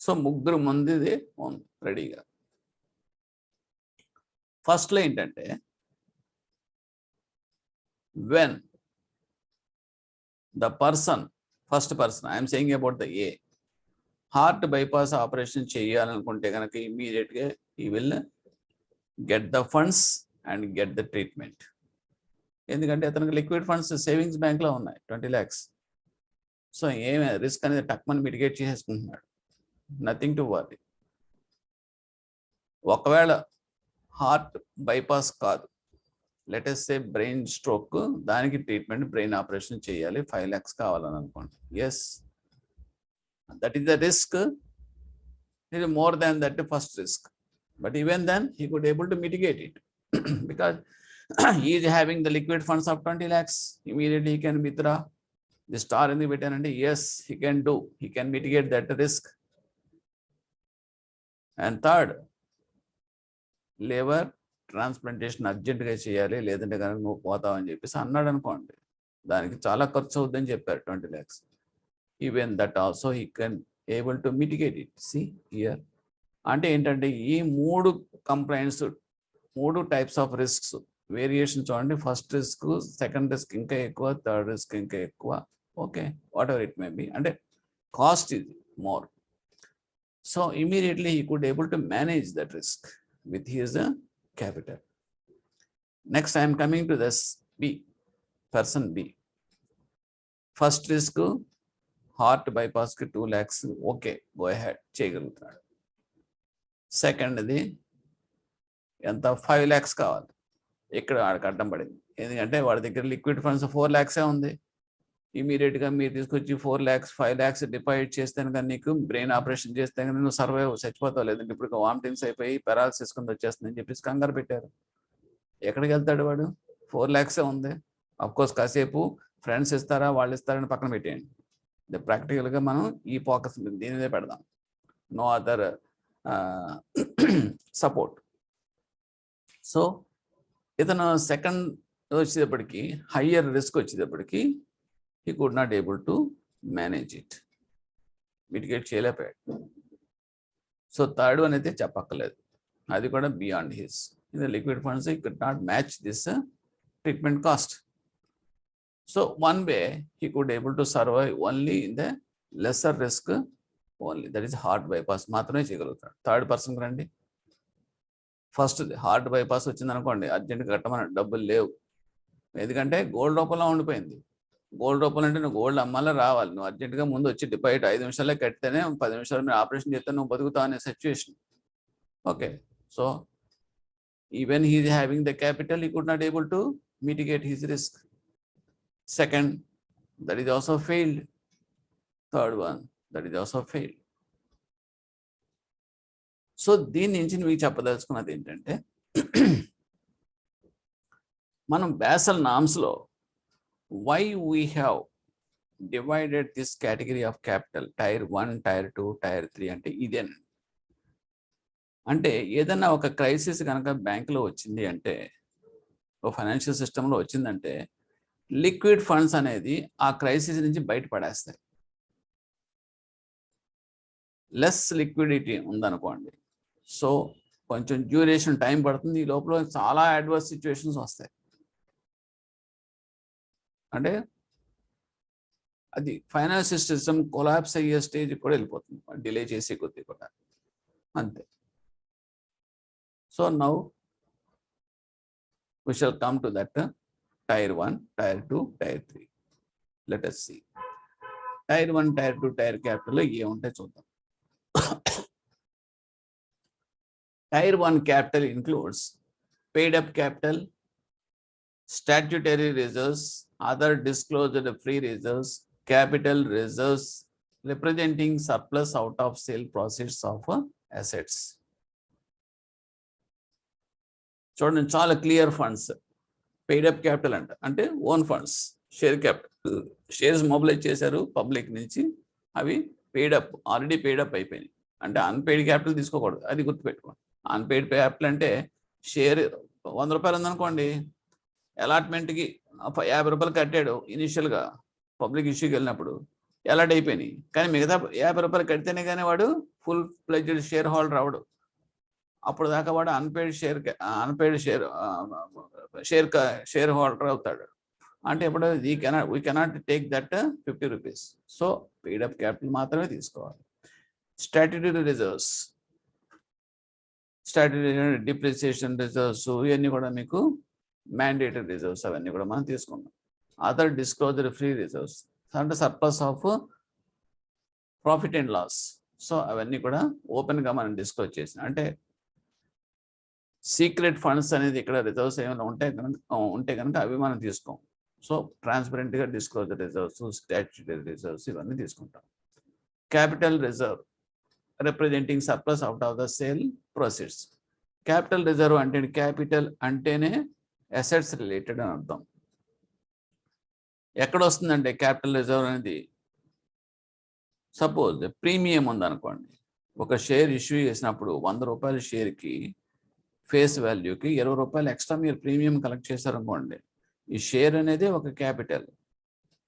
So ముగ్గురు మందిది ఉంది రెడీగా. ఫస్ట్లో ఏంటంటే when the person, first person I'm saying about the A, heart bypass operation చేయాలనుకుంటే కనుక ఇమీడియట్గా ఈ will get the funds and get the treatment. ఎందుకంటే అతనికి లిక్విడ్ ఫండ్స్ సేవింగ్స్ బ్యాంక్లో ఉన్నాయి 20 lakhs. సో ఏమి రిస్క్ అనేది టక్మని మిటిగేట్ చేసేసుకుంటున్నాడు, నథింగ్ టు వరీ. ఒకవేళ హార్ట్ బైపాస్ కాదు, let us say brain stroke, దానికి ట్రీట్మెంట్ బ్రెయిన్ ఆపరేషన్ చేయాలి, 5 lakhs కావాలని అనుకోండి. Yes, that is the risk. it is more than that first risk, but even then he could able to mitigate it because he is having the liquid funds of 20 lakhs. Immediately he can withdraw the star in the button, and yes, he can mitigate that risk. And third, liver transplantation అర్జెంటుగా చేయాలి, లేదంటే కనుక నువ్వు పోతావు అని చెప్పేసి అన్నాడు అనుకోండి. దానికి చాలా ఖర్చు అవుతుందని చెప్పారు 20 lakhs. Even that also he can able to mitigate it. See here, అంటే ఏంటంటే ఈ 3 complaints, 3 types of risks variation చూడండి. ఫస్ట్ రిస్క్, సెకండ్ రిస్క్ ఇంకా ఎక్కువ, థర్డ్ రిస్క్ ఇంకా ఎక్కువ. Okay, what ever it may be, అంటే కాస్ట్ ఇది more. So immediately he could able to manage that risk with his capital. Next I am coming to this B, person B. First risk, హార్ట్ బైపాస్కి 2 lakhs, okay go ahead చేయగలుగుతున్నాడు. సెకండ్ది ఎంత, 5 lakhs కావాలి. ఇక్కడ వాడికి అడ్డం పడింది, ఎందుకంటే వాడి దగ్గర లిక్విడ్ ఫండ్స్ 4 lakhs ఉంది. ఇమీడియట్గా మీరు తీసుకొచ్చి 4 lakhs 5 lakhs డిపాజిట్ చేస్తే కానీ నీకు బ్రెయిన్ ఆపరేషన్ చేస్తే కానీ నువ్వు సర్వైవ్ చచ్చిపోతావు, లేదంటే ఇప్పుడు వామిటింగ్స్ అయిపోయి పెరాలసిస్ కింద వచ్చేస్తుందని చెప్పేసి కంగారు పెట్టారు. ఎక్కడికి వెళ్తాడు వాడు, 4 lakhs ఉంది. అఫ్కోర్స్ కాసేపు ఫ్రెండ్స్ ఇస్తారా వాళ్ళు ఇస్తారని పక్కన పెట్టేయండి, ప్రాక్టికల్గా మనం ఈ ఫోకస్ దీని మీద పెడదాం, నో అదర్ సపోర్ట్. సో ఇతను సెకండ్ వచ్చేటప్పటికి హయ్యర్ రిస్క్ వచ్చేటప్పటికి he could not able to manage it, mitigate చేయలేకపోయాడు. సో థర్డ్ వన్ అయితే చెప్పక్కర్లేదు, అది కూడా beyond his. In the liquid funds he could not match this treatment cost. So one way he could able to survive only in the lesser risk only, that is heart bypass మాత్రమే చేయగలుగుతాడు. Third person రండి. First heart bypass వచ్చింది అనుకోండి, అర్జెంట్గా కట్టమని డబ్బులు లేవు, ఎందుకంటే గోల్డ్ రూపంలో ఉండిపోయింది. గోల్డ్ రూపంలో అంటే నువ్వు గోల్డ్ అమ్మాలా రావాలి, నువ్వు అర్జెంటుగా ముందు వచ్చి డిపాజిట్ 5 నిమిషాలే కడితేనే 10 నిమిషాలు మీరు ఆపరేషన్ చేస్తే నువ్వు బతుకుతావు అనే situation. Okay, so even he is having the capital, he could not able to mitigate his risk. Second, that is also failed. Third one, that is also failed. So దీని నుంచి మీకు చెప్పదలుచుకున్నది ఏంటంటే, మనం Basel Norms లో why we have divided this category of capital, tier 1, tier 2, tier 3 అంటే ఇదేనండి. అంటే ఏదైనా ఒక క్రైసిస్ కనుక బ్యాంకులో వచ్చింది అంటే, ఒక ఫైనాన్షియల్ సిస్టంలో వచ్చిందంటే, లిక్విడ్ ఫండ్స్ అనేది ఆ క్రైసిస్ నుంచి బయటపడేస్తాయి. లెస్ లిక్విడిటీ ఉందనుకోండి, సో కొంచెం డ్యూరేషన్ టైం పడుతుంది, ఈ లోపల చాలా అడ్వర్స్ సిచ్యువేషన్స్ వస్తాయి. అంటే అది ఫైనాన్స్ సిస్టమ్ కొలాప్స్ అయ్యే స్టేజ్ కూడా వెళ్ళిపోతుంది, డిలే చేసే కొద్దీ కూడా అంతే. So now we shall come to that tier 1, tier 2, tier 3. Let us see. Tier 1, tier 2, tier capital ఏ ఉంటే చూద్దాం. Tier 1 capital includes paid up capital, statutory reserves, other disclosed free reserves, capital reserves representing surplus out of sale proceeds of assets. చూడండి, చాలా clear funds. Paid up capital అంటే own funds, share capital, shares mobilise చేశారు public నుంచి, అవి paid up, already paid up అయిపోయినాయి. అంటే unpaid capital తీసుకోకూడదు, అది గుర్తుపెట్టుకోండి. అన్పెయిడ్ క్యాపిటల్ అంటే షేర్ 100 రూపాయలు ఉందనుకోండి, అలాట్మెంట్కి 50 రూపాయలు కట్టాడు ఇనిషియల్గా పబ్లిక్ ఇష్యూకి వెళ్ళినప్పుడు, అలాట్ అయిపోయినాయి. కానీ మిగతా 50 రూపాయలు కడితేనే కానీ వాడు ఫుల్ ఫ్లెడ్జ్డ్ షేర్ హోల్డర్ అవడు. అప్పుడు దాకా వాడు అన్పెయిడ్ షేర్ హోల్డర్ అవుతాడు. అంటే ఇప్పుడు we cannot take that 50 rupees. So paid up capital మాత్రమే తీసుకోవాలి. Statutory reserves, statutory depreciation reserves, ఇవన్నీ కూడా మీకు మ్యాండేటరీ రిజర్వ్స్, అవన్నీ కూడా మనం తీసుకున్నాం. అదర్ డిస్క్లోజర్ ఫ్రీ రిజర్వ్స్ అంటే surplus of profit and loss. So అవన్నీ కూడా ఓపెన్గా మనం డిస్క్లోజ్ చేసాం. అంటే సీక్రెట్ ఫండ్స్ అనేది ఇక్కడ రిజర్వ్స్ ఏమైనా ఉంటే కనుక అవి మనం తీసుకోం. సో ట్రాన్స్పరెంట్గా డిస్క్లోజర్ రిజర్వ్స్, స్టాట్యుటరీ రిజర్వ్స్ ఇవన్నీ తీసుకుంటాం. Capital reserve representing surplus out of the sale proceeds. Capital reserve అంటే క్యాపిటల్ అంటేనే అసెట్స్ రిలేటెడ్ అని అర్థం. ఎక్కడ వస్తుందంటే క్యాపిటల్ రిజర్వ్ అనేది, సపోజ్ ప్రీమియం ఉందనుకోండి, ఒక షేర్ ఇష్యూ చేసినప్పుడు 100 రూపాయల షేర్కి ఫేస్ వాల్యూకి 20 రూపాయలు ఎక్స్ట్రా మీరు ప్రీమియం కలెక్ట్ చేశారనుకోండి, ఈ షేర్ అనేది ఒక క్యాపిటల్.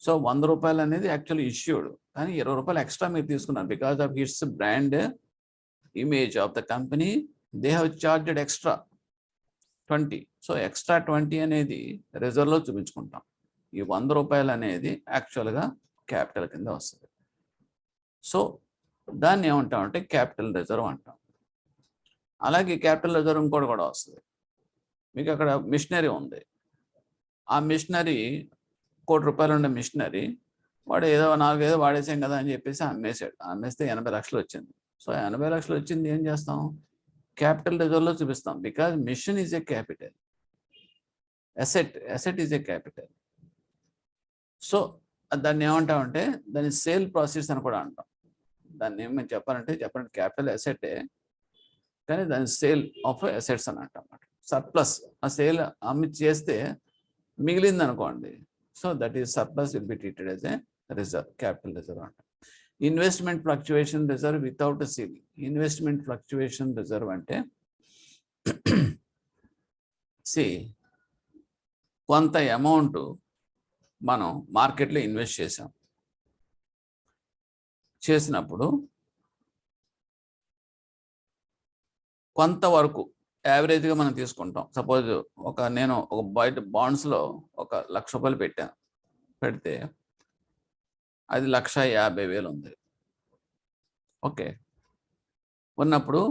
సో 100 రూపాయలు అనేది యాక్చువల్లీ ఇష్యూడ్, కానీ 20 రూపాయలు ఎక్స్ట్రా మీరు తీసుకున్నారు. Because of it's brand image of the company, they have charged extra 20. So extra 20 అనేది రిజర్వ్లో చూపించుకుంటాం. ఈ 100 రూపాయలు అనేది యాక్చువల్గా క్యాపిటల్ కింద వస్తుంది. సో దాన్ని ఏమంటామంటే క్యాపిటల్ రిజర్వ్ అంటాం. అలాగే క్యాపిటల్ రిజర్వ్ ఇంకోటి కూడా వస్తుంది. మీకు అక్కడ మిషనరీ ఉంది, ఆ మిషనరీ ₹1,00,00,000 ఉండే మిషనరీ వాడు ఏదో 4 వాడేసాం కదా అని చెప్పేసి అమ్మేశాడు. అమ్మేస్తే 80 లక్షలు వచ్చింది. సో 80 లక్షలు వచ్చింది ఏం చేస్తాం, క్యాపిటల్ రిజర్వ్లో చూపిస్తాం. Because mission is a capital, asset is a capital. So దాన్ని ఏమంటామంటే దాన్ని సేల్ ప్రాసెస్ అని కూడా అంటాం. దాన్ని ఏమని చెప్పాలంటే క్యాపిటల్ అసెటే, కానీ దాని సేల్ ఆఫ్ అసెట్స్ అని అంటాం అన్నమాట. సర్ప్లస్, ఆ సేల్ అమ్మి చేస్తే మిగిలింది అనుకోండి, so that is surplus will be treated as a reserve, capital reserve అంటాం. Investment fluctuation reserve without ceiling. Investment fluctuation reserve అంటే కొంత అమౌంట్ మనం మార్కెట్లో ఇన్వెస్ట్ చేసినప్పుడు కొంతవరకు యావరేజ్గా మనం తీసుకుంటాం. సపోజ్ నేను ఒక బయట బాండ్స్లో 1,00,000 రూపాయలు పెడితే అది 1,50,000 ఉంది. ఓకే, ఉన్నప్పుడు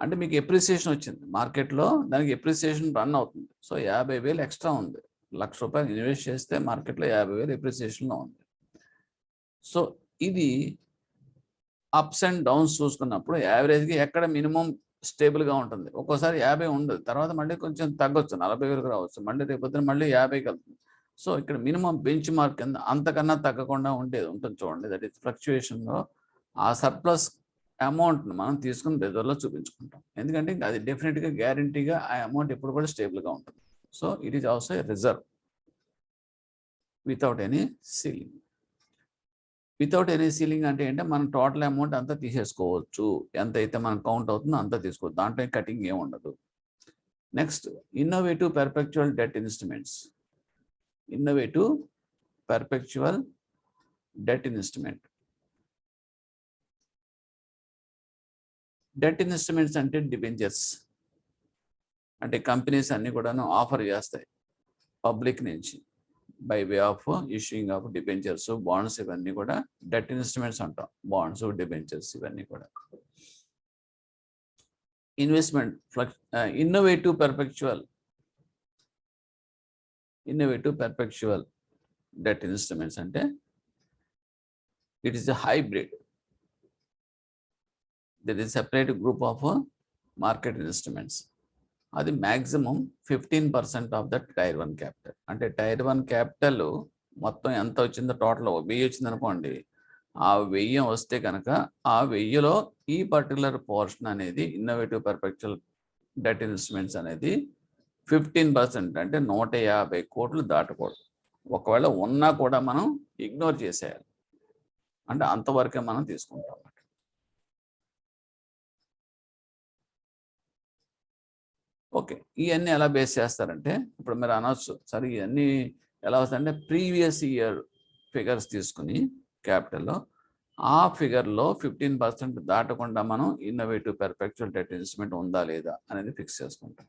అంటే మీకు ఎప్రిసియేషన్ వచ్చింది మార్కెట్లో, దానికి ఎప్రిసియేషన్ రన్ అవుతుంది. సో 50,000 ఎక్స్ట్రా ఉంది. 1,00,000 రూపాయలు ఇన్వెస్ట్ చేస్తే మార్కెట్లో 50,000 ఎప్రిసియేషన్లో ఉంది. సో ఇది అప్స్ అండ్ డౌన్స్ చూసుకున్నప్పుడు యావరేజ్గా ఎక్కడ మినిమం స్టేబుల్గా ఉంటుంది. ఒక్కోసారి 50 ఉండదు, తర్వాత మళ్ళీ కొంచెం తగ్గొచ్చు, 40,000 రావచ్చు, మళ్ళీ రేపొద్దున మళ్ళీ 50కి వెళ్తుంది. సో ఇక్కడ మినిమం బెంచ్ మార్క్ కింద అంతకన్నా తగ్గకుండా ఉంటుంది చూడండి. దట్ ఈస్ ఫ్లక్చుయేషన్లో ఆ సర్ప్లస్ అమౌంట్ను మనం తీసుకుని రిజర్వ్లో చూపించుకుంటాం. ఎందుకంటే అది డెఫినెట్గా గ్యారంటీగా ఆ అమౌంట్ ఎప్పుడు కూడా స్టేబుల్గా ఉంటుంది. So it is also a reserve without any ceiling. Without any ceiling అంటే ఏంటంటే మనం టోటల్ అమౌంట్ అంతా తీసేసుకోవచ్చు, ఎంతైతే మనం కౌంట్ అవుతుందో అంతా తీసుకోవచ్చు, దాంట్లో కటింగ్ ఏమి ఉండదు. Next, innovative perpetual debt instruments. Innovative perpetual debt instrument. Debt instruments అంటే డిబెంచర్స్. అంటే కంపెనీస్ అన్ని కూడాను ఆఫర్ చేస్తాయి పబ్లిక్ నుంచి by way of issuing of debentures, bonds, ఇవన్నీ కూడా డెట్ ఇన్స్ట్రుమెంట్స్ అంటాం. బాండ్స్, డిబెంచర్స్ ఇవన్నీ కూడా. Investment innovative perpetual debt instruments అంటే it is a hybrid. There is separate group of market instruments. అది maximum 15% of the tier 1 capital. అంటే tier 1 capital మొత్తం ఎంత వచ్చిందో, టోటల్ 1000 వచ్చింది అనుకోండి, ఆ 1000 వస్తే కనుక ఆ 1000లో ఈ పర్టికులర్ పోర్షన్ అనేది ఇన్నోవేటివ్ పర్పెక్చువల్ డెట్ ఇన్స్ట్రుమెంట్స్ అనేది 15%, అంటే 150 కోట్లు దాటకూడదు. ఒకవేళ ఉన్నా కూడా మనం ఇగ్నోర్ చేసేయాలి. అంటే అంతవరకే మనం తీసుకుంటాం. ఓకే, ఇవన్నీ ఎలా బేస్ చేస్తారంటే, ఇప్పుడు మీరు అనవచ్చు, సరే ఇవన్నీ ఎలా వస్తాయంటే ప్రీవియస్ ఇయర్ ఫిగర్స్ తీసుకుని క్యాపిటల్లో ఆ ఫిగర్లో 15% దాటకుండా మనం ఇన్నోవేటివ్ పర్పెక్చువల్ డెట్ ఇన్స్ట్రుమెంట్ ఉందా లేదా అనేది ఫిక్స్ చేసుకుంటాం.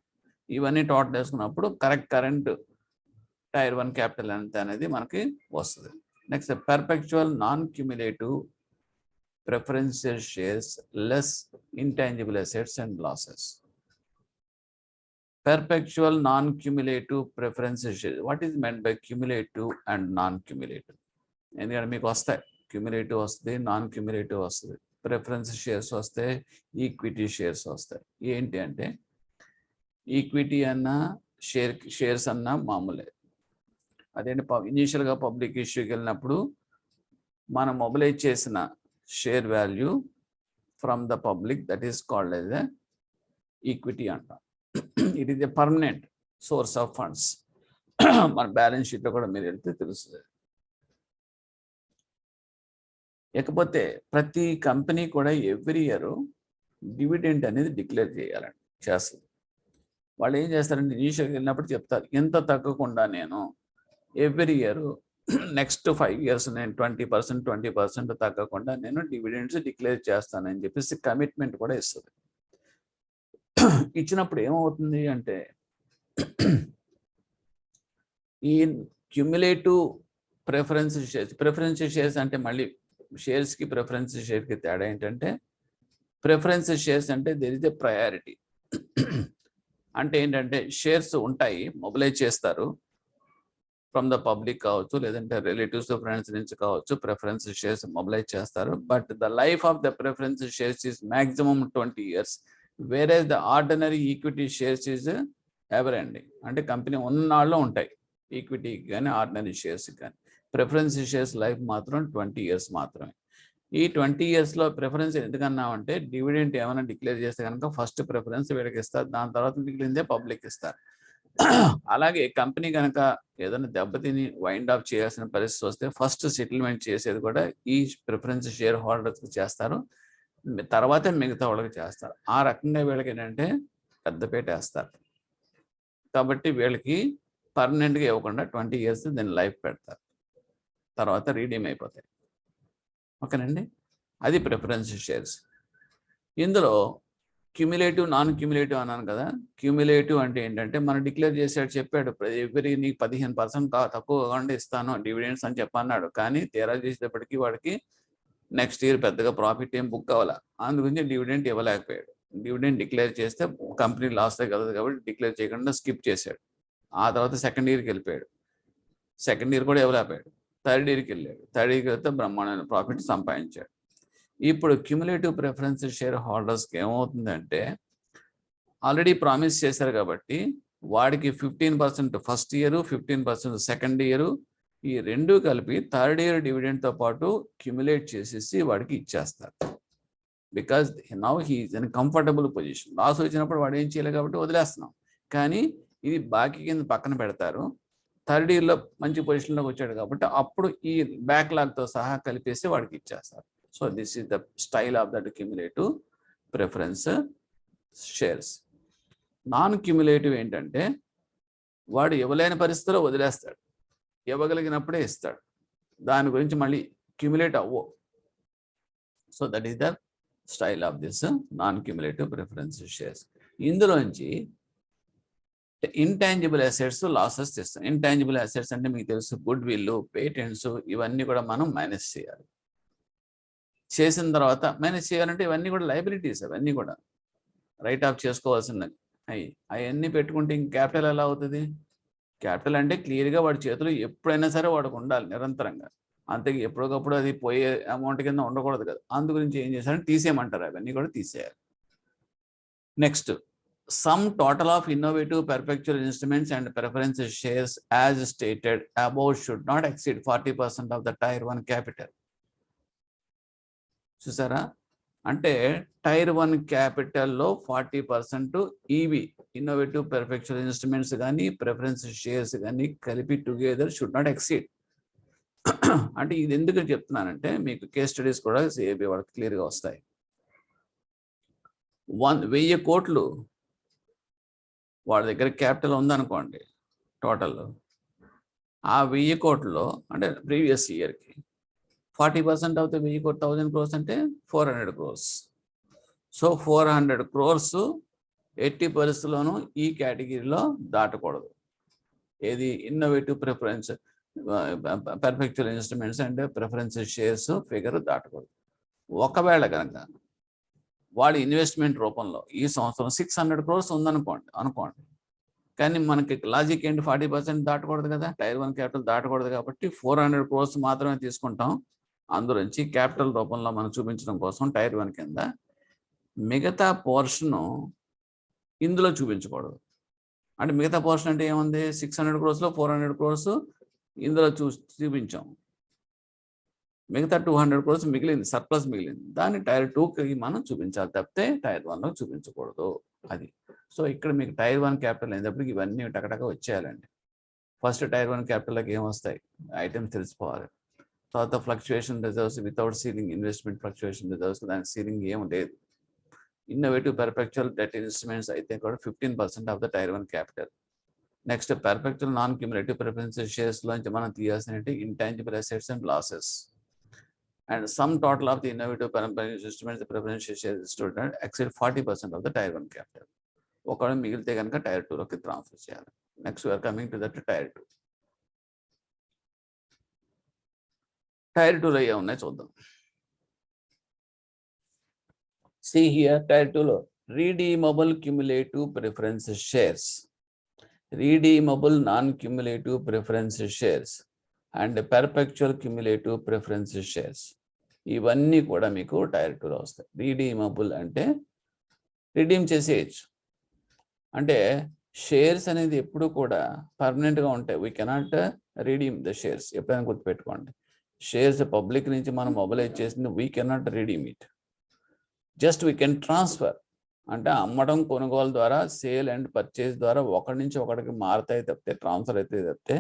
ఇవన్నీ టోటల్ వేసుకున్నప్పుడు కరెంట్ టైర్ 1 క్యాపిటల్ ఎంత అనేది మనకి వస్తుంది. Next perpetual non cumulative preferential shares less intangible assets and losses. Perpetual non-cumulative preferential shares. What is meant by cumulative and non-cumulative? ఎందుకంటే మీకు వస్తాయి, క్యుములేటివ్ వస్తుంది, నాన్ క్యుములేటివ్ వస్తుంది, ప్రిఫరెన్స్ షేర్స్ వస్తాయి, ఈక్విటీ షేర్స్ వస్తాయి. ఏంటి అంటే ఈక్విటీ అన్న షేర్స్ అన్న మామూలే. అదేంటి, ఇనీషియల్గా పబ్లిక్ ఇష్యూకి వెళ్ళినప్పుడు మనం మొబిలైజ్ చేసిన share value from the public, that is called as a equity అంటాం. It is a permanent source of funds. మన బ్యాలెన్స్ షీట్లో కూడా మీరు వెళ్తే తెలుస్తుంది. ఇకపోతే ప్రతి కంపెనీ కూడా ఎవ్రీ ఇయర్ డివిడెండ్ అనేది డిక్లేర్ చేస్తుంది. వాళ్ళు ఏం చేస్తారంటే ఇనీషియల్గా వెళ్ళినప్పుడు చెప్తారు, ఎంత తగ్గకుండా నేను ఎవ్రీ ఇయర్ నెక్స్ట్ 5 years నేను 20% తగ్గకుండా నేను డివిడెండ్స్ డిక్లేర్ చేస్తానని చెప్పేసి కమిట్మెంట్ కూడా ఇస్తుంది. ఇచ్చినప్పుడు ఏమవుతుంది అంటే ఈ క్యుములేటివ్ ప్రిఫరెన్స్ షేర్స్ అంటే మళ్ళీ షేర్స్కి ప్రిఫరెన్స్ షేర్కి తేడా ఏంటంటే, ప్రిఫరెన్స్ షేర్స్ అంటే దేర్ ఇస్ ఎ ప్రయారిటీ. అంటే ఏంటంటే షేర్స్ ఉంటాయి, మొబిలైజ్ చేస్తారు ఫ్రమ్ ద పబ్లిక్ కావచ్చు, లేదంటే రిలేటివ్స్ ఫ్రెండ్స్ నుంచి కావచ్చు, ప్రిఫరెన్స్ షేర్స్ మొబిలైజ్ చేస్తారు. But the life of the preference shares is maximum 20 years. వేరే the ordinary equity shares is ever ending. అంటే కంపెనీ ఉన్నాళ్ళు ఉంటాయి ఈక్విటీకి కానీ ఆర్డినరీ షేర్స్కి కానీ. ప్రిఫరెన్స్ షేర్స్ లైఫ్ మాత్రం 20 years మాత్రమే. ఈ 20 yearsలో ప్రిఫరెన్స్ ఎందుకన్నామంటే డివిడెంట్ ఏమైనా డిక్లేర్ చేస్తే కనుక ఫస్ట్ ప్రిఫరెన్స్ వీళ్ళకి ఇస్తారు, దాని తర్వాత మిగిలిందే పబ్లిక్ ఇస్తారు. అలాగే కంపెనీ కనుక ఏదైనా దెబ్బతిని వైండ్ ఆఫ్ చేయాల్సిన పరిస్థితి వస్తే ఫస్ట్ సెటిల్మెంట్ చేసేది కూడా ఈ ప్రిఫరెన్స్ షేర్ హోల్డర్స్కి చేస్తారు, తర్వాత మిగతా వాళ్ళకి చేస్తారు. ఆ రకంగా వీళ్ళకి ఏంటంటే పెద్దపేట వేస్తారు. కాబట్టి వీళ్ళకి పర్మనెంట్గా ఇవ్వకుండా 20 years దాని లైఫ్ పెడతారు, తర్వాత రీడీమ్ అయిపోతాయి. ఓకేనండి, అది ప్రిఫరెన్స్ షేర్స్. ఇందులో క్యుములేటివ్ నాన్ క్యుములేటివ్ అన్నాను కదా. క్యుములేటివ్ అంటే ఏంటంటే మనం డిక్లేర్ చేసాడు, చెప్పాడు ఎవరి నీకు 15% తక్కువ కాకుండా ఇస్తాను డివిడెండ్స్ అని చెప్పన్నాడు, కానీ తీరా చేసేటప్పటికి వాడికి నెక్స్ట్ ఇయర్ పెద్దగా ప్రాఫిట్ ఏం బుక్ అవ్వాలా, అందుగురించి డివిడెంట్ ఇవ్వలేకపోయాడు. డివిడెంట్ డిక్లేర్ చేస్తే కంపెనీ లాస్ కలదు కాబట్టి డిక్లేర్ చేయకుండా స్కిప్ చేశాడు. ఆ తర్వాత సెకండ్ ఇయర్కి వెళ్ళిపోయాడు, సెకండ్ ఇయర్ కూడా ఇవ్వలేకపోయాడు. థర్డ్ ఇయర్కి వెళ్ళాడు, థర్డ్ ఇయర్కి వెళ్తే బ్రహ్మాండమైన ప్రాఫిట్ సంపాదించాడు. ఇప్పుడు క్యుములేటివ్ ప్రిఫరెన్స్ షేర్ హోల్డర్స్కి ఏమవుతుందంటే ఆల్రెడీ ప్రామిస్ చేశారు కాబట్టి వాడికి 15% ఫస్ట్ ఇయర్, 15% సెకండ్ ఇయర్, ఈ రెండు కలిపి థర్డ్ ఇయర్ డివిడెండ్తో పాటు క్యుములేట్ చేసేసి వాడికి ఇచ్చేస్తారు. Because now he is in comfortable position. Loss వచ్చినప్పుడు వాడు ఏం చేయలేదు కాబట్టి వదిలేస్తున్నాం, కానీ ఇది బాకీ కింద పక్కన పెడతారు. థర్డ్ ఇయర్లో మంచి పొజిషన్లోకి వచ్చాడు కాబట్టి అప్పుడు ఈ బ్యాక్లాగ్తో సహా కలిపేసి వాడికి ఇచ్చేస్తారు. So this is the style of that cumulative preference shares. Non cumulative ఏంటంటే వాడు ఇవ్వలేని పరిస్థితిలో వదిలేస్తాడు, ఇవ్వగలిగినప్పుడే ఇస్తాడు, దాని గురించి మళ్ళీ క్యుములేట్ అవ్వవు. So that is the style of this non cumulative preference shares. ఇందులోంచి ఇంటాంజిబుల్ అసెట్స్ లాసెస్ తెస్తాం. ఇంటాంజిబుల్ అసెట్స్ అంటే మీకు తెలుసు, గుడ్ విల్, పేటెంట్స్, ఇవన్నీ కూడా మనం మైనస్ చేయాలి. చేసిన తర్వాత మైనస్ చేయాలంటే ఇవన్నీ కూడా లయబిలిటీస్, అవన్నీ కూడా రైట్ ఆఫ్ చేసుకోవాల్సినవి. అవన్నీ పెట్టుకుంటే ఇంక క్యాపిటల్ ఎలా అవుతుంది? క్యాపిటల్ అంటే క్లియర్గా వాడి చేతులు ఎప్పుడైనా సరే వాడికి ఉండాలి నిరంతరంగా. అంతే ఎప్పటికప్పుడు అది పోయే అమౌంట్ కింద ఉండకూడదు కదా. అందు గురించి ఏం చేశారంటే తీసేయమంటారు, అవన్నీ కూడా తీసేయాలి. Next, sum total of innovative perpetual instruments and preference shares as stated above should not exceed 40% of the tier 1 capital. చూసారా? అంటే టైర్ 1 క్యాపిటల్లో 40% ఇవి ఇన్నోవేటివ్ పెర్ఫెక్చువల్ ఇన్స్ట్రుమెంట్స్ కానీ ప్రిఫరెన్స్ షేర్స్ కానీ కలిపి టుగెదర్ షుడ్ నాట్ ఎక్సీడ్. అంటే ఇది ఎందుకు చెప్తున్నానంటే మీకు కేస్ స్టడీస్ కూడా సిఏబి వాళ్ళకి క్లియర్గా వస్తాయి. 1000 కోట్లు వాళ్ళ దగ్గర క్యాపిటల్ ఉందనుకోండి, టోటల్ ఆ 1000 కోట్లలో అంటే ప్రీవియస్ ఇయర్కి 40% ఆఫ్ ద 1000 crores అంటే 400 crores. సో 400 crores ఎట్టి పరిస్థితుల్లోనూ ఈ కేటగిరీలో దాటకూడదు. ఏది? Innovative preference perpetual instruments and preference shares figure దాటకూడదు. ఒకవేళ కనుక వాడి ఇన్వెస్ట్మెంట్ రూపంలో ఈ సంవత్సరం 600 crores ఉందనుకోండి, కానీ మనకి లాజిక్ ఏంటి? 40% దాటకూడదు కదా, టైర్ 1 క్యాపిటల్ దాటకూడదు కాబట్టి 400 crores మాత్రమే తీసుకుంటాం. అందులోంచి క్యాపిటల్ రూపంలో మనం చూపించడం కోసం టైర్ 1 కింద, మిగతా పోర్షను ఇందులో చూపించకూడదు. అంటే మిగతా పోర్షన్ అంటే ఏముంది? 600 crores-లో 400 crores ఇందులో చూపించాం, మిగతా 200 crores మిగిలింది, సర్ప్లస్ మిగిలింది, దాన్ని టైర్ 2కి మనం చూపించాలి తప్పితే టైర్ 1లో చూపించకూడదు. అది. సో ఇక్కడ మీకు టైర్ 1 క్యాపిటల్ అయినప్పటికీ ఇవన్నీ టకటక వచ్చేయాలండి. ఫస్ట్ టైర్ 1 క్యాపిటల్కి ఏమొస్తాయి ఐటమ్స్ తెలుసుకోవాలి. తర్వాత fluctuation reserves without ceiling, investment fluctuation reserves, దానికి సీలింగ్ ఏం లేదు. ఇన్నోవేటివ్ పెర్ఫెక్చువల్ డెట్ ఇన్స్ట్రుమెంట్స్ అయితే కూడా 15% of the tier 1 capital. Next, perpetual non cumulative preference షేర్స్లోంచి మనం తీయాల్సిన intangible assets and losses. And sum total of the innovative instruments preference shares shouldn't exceed 40% of the tier 1 capital. ఒకవేళ మిగిలితే కనుక tier 2లోకి transfer చేయాలి. Next we are coming to that tier 2. Tyre 2లో ఏమున్నాయి చూద్దాం. See here, టైర్ 2లో redeemable cumulative preference shares, redeemable non-cumulative preference shares and perpetual cumulative preference shares. ఇవన్నీ కూడా మీకు టైర్ 2లో వస్తాయి. రీడీమబుల్ అంటే రిడీమ్ చేసేయచ్చు. అంటే షేర్స్ అనేది ఎప్పుడు కూడా పర్మనెంట్గా ఉంటాయి. We cannot redeem the shares. ఎప్పుడైనా గుర్తుపెట్టుకోండి, షేర్స్ పబ్లిక్ నుంచి మనం మొబిలైజ్ చేసింది, we cannot redeem it, just we can transfer. అంటే అమ్మడం కొనుగోలు ద్వారా, సేల్ అండ్ పర్చేస్ ద్వారా ఒకటి నుంచి ఒకటికి మారుతాయి తప్పితే, ట్రాన్స్ఫర్ అయితే తప్పితే.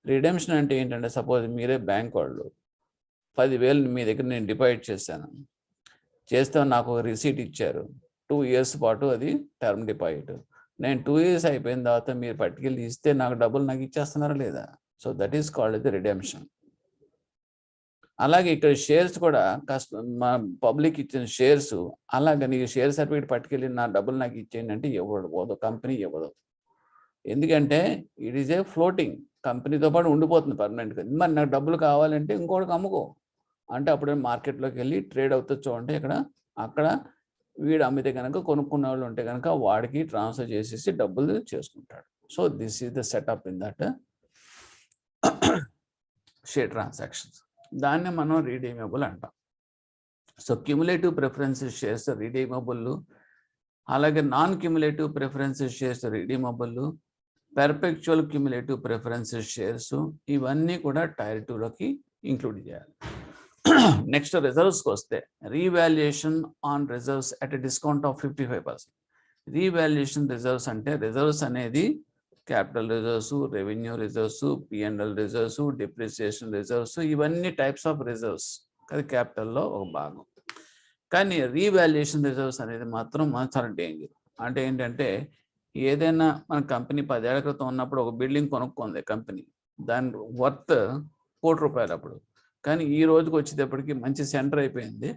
రిడెంప్షన్ అంటే ఏంటంటే, సపోజ్ మీరే బ్యాంక్ వాళ్ళు 10,000 మీ దగ్గర నేను డిపాజిట్ చేశాను, చేస్తే నాకు ఒక రిసీట్ ఇచ్చారు, 2 years పాటు అది టర్మ్ డిపాజిట్. నేను 2 years అయిపోయిన తర్వాత మీరు పట్టుకెళ్ళి ఇస్తే నాకు డబ్బులు నాకు ఇచ్చేస్తున్నారా లేదా? So that is called the redemption. అలాగే ఇక్కడ షేర్స్ కూడా మా పబ్లిక్ ఇచ్చిన షేర్స్, అలాగే నీకు షేర్ సర్టిఫికేట్ పట్టుకెళ్ళి నా డబ్బులు నాకు ఇచ్చేయండి అంటే ఇవ్వదు, కంపెనీ ఇవ్వదు. ఎందుకంటే ఇట్ ఈజ్ ఏ ఫ్లోటింగ్, కంపెనీతో పాటు ఉండిపోతుంది పర్మనెంట్గా. మరి నాకు డబ్బులు కావాలంటే ఇంకోటికి అమ్ముకో అంటే అప్పుడే మార్కెట్లోకి వెళ్ళి ట్రేడ్ అవుతుంది. చూడండి ఇక్కడ, అక్కడ వీడు అమ్మితే కనుక కొనుక్కున్న వాళ్ళు ఉంటే కనుక వాడికి ట్రాన్స్ఫర్ చేసేసి డబ్బులు చేసుకుంటాడు. So this is the setup in that share transactions. దాన్ని మనం రీడీమబుల్ అంటాం. So cumulative preference shares redeemable, అలాగే non cumulative preference shares redeemable, perpetual cumulative preference shares, ఇవన్నీ కూడా టైర్ 2లోకి ఇంక్లూడ్ చేయాలి. నెక్స్ట్ రిజర్వ్స్కి వస్తే, revaluation on reserves at a discount of 55%. Revaluation reserves అంటే, రిజర్వ్స్ అనేది capital reserves, revenue reserves, P&L reserves, depreciation reserves, ఇవన్నీ టైప్స్ ఆఫ్ రిజర్వ్స్, అది క్యాపిటల్లో ఒక భాగం. కానీ రీవాల్యుయేషన్ రిజర్వ్స్ అనేది మాత్రం చాలా డేంజర్. అంటే ఏంటంటే, ఏదైనా మన కంపెనీ 10 ఏళ్ల క్రితం ఉన్నప్పుడు ఒక బిల్డింగ్ కొనుక్కుంది కంపెనీ, దాని వర్త్ ₹1 కోటి అప్పుడు. కానీ ఈ రోజుకి వచ్చేటప్పటికి మంచి సెంటర్ అయిపోయింది,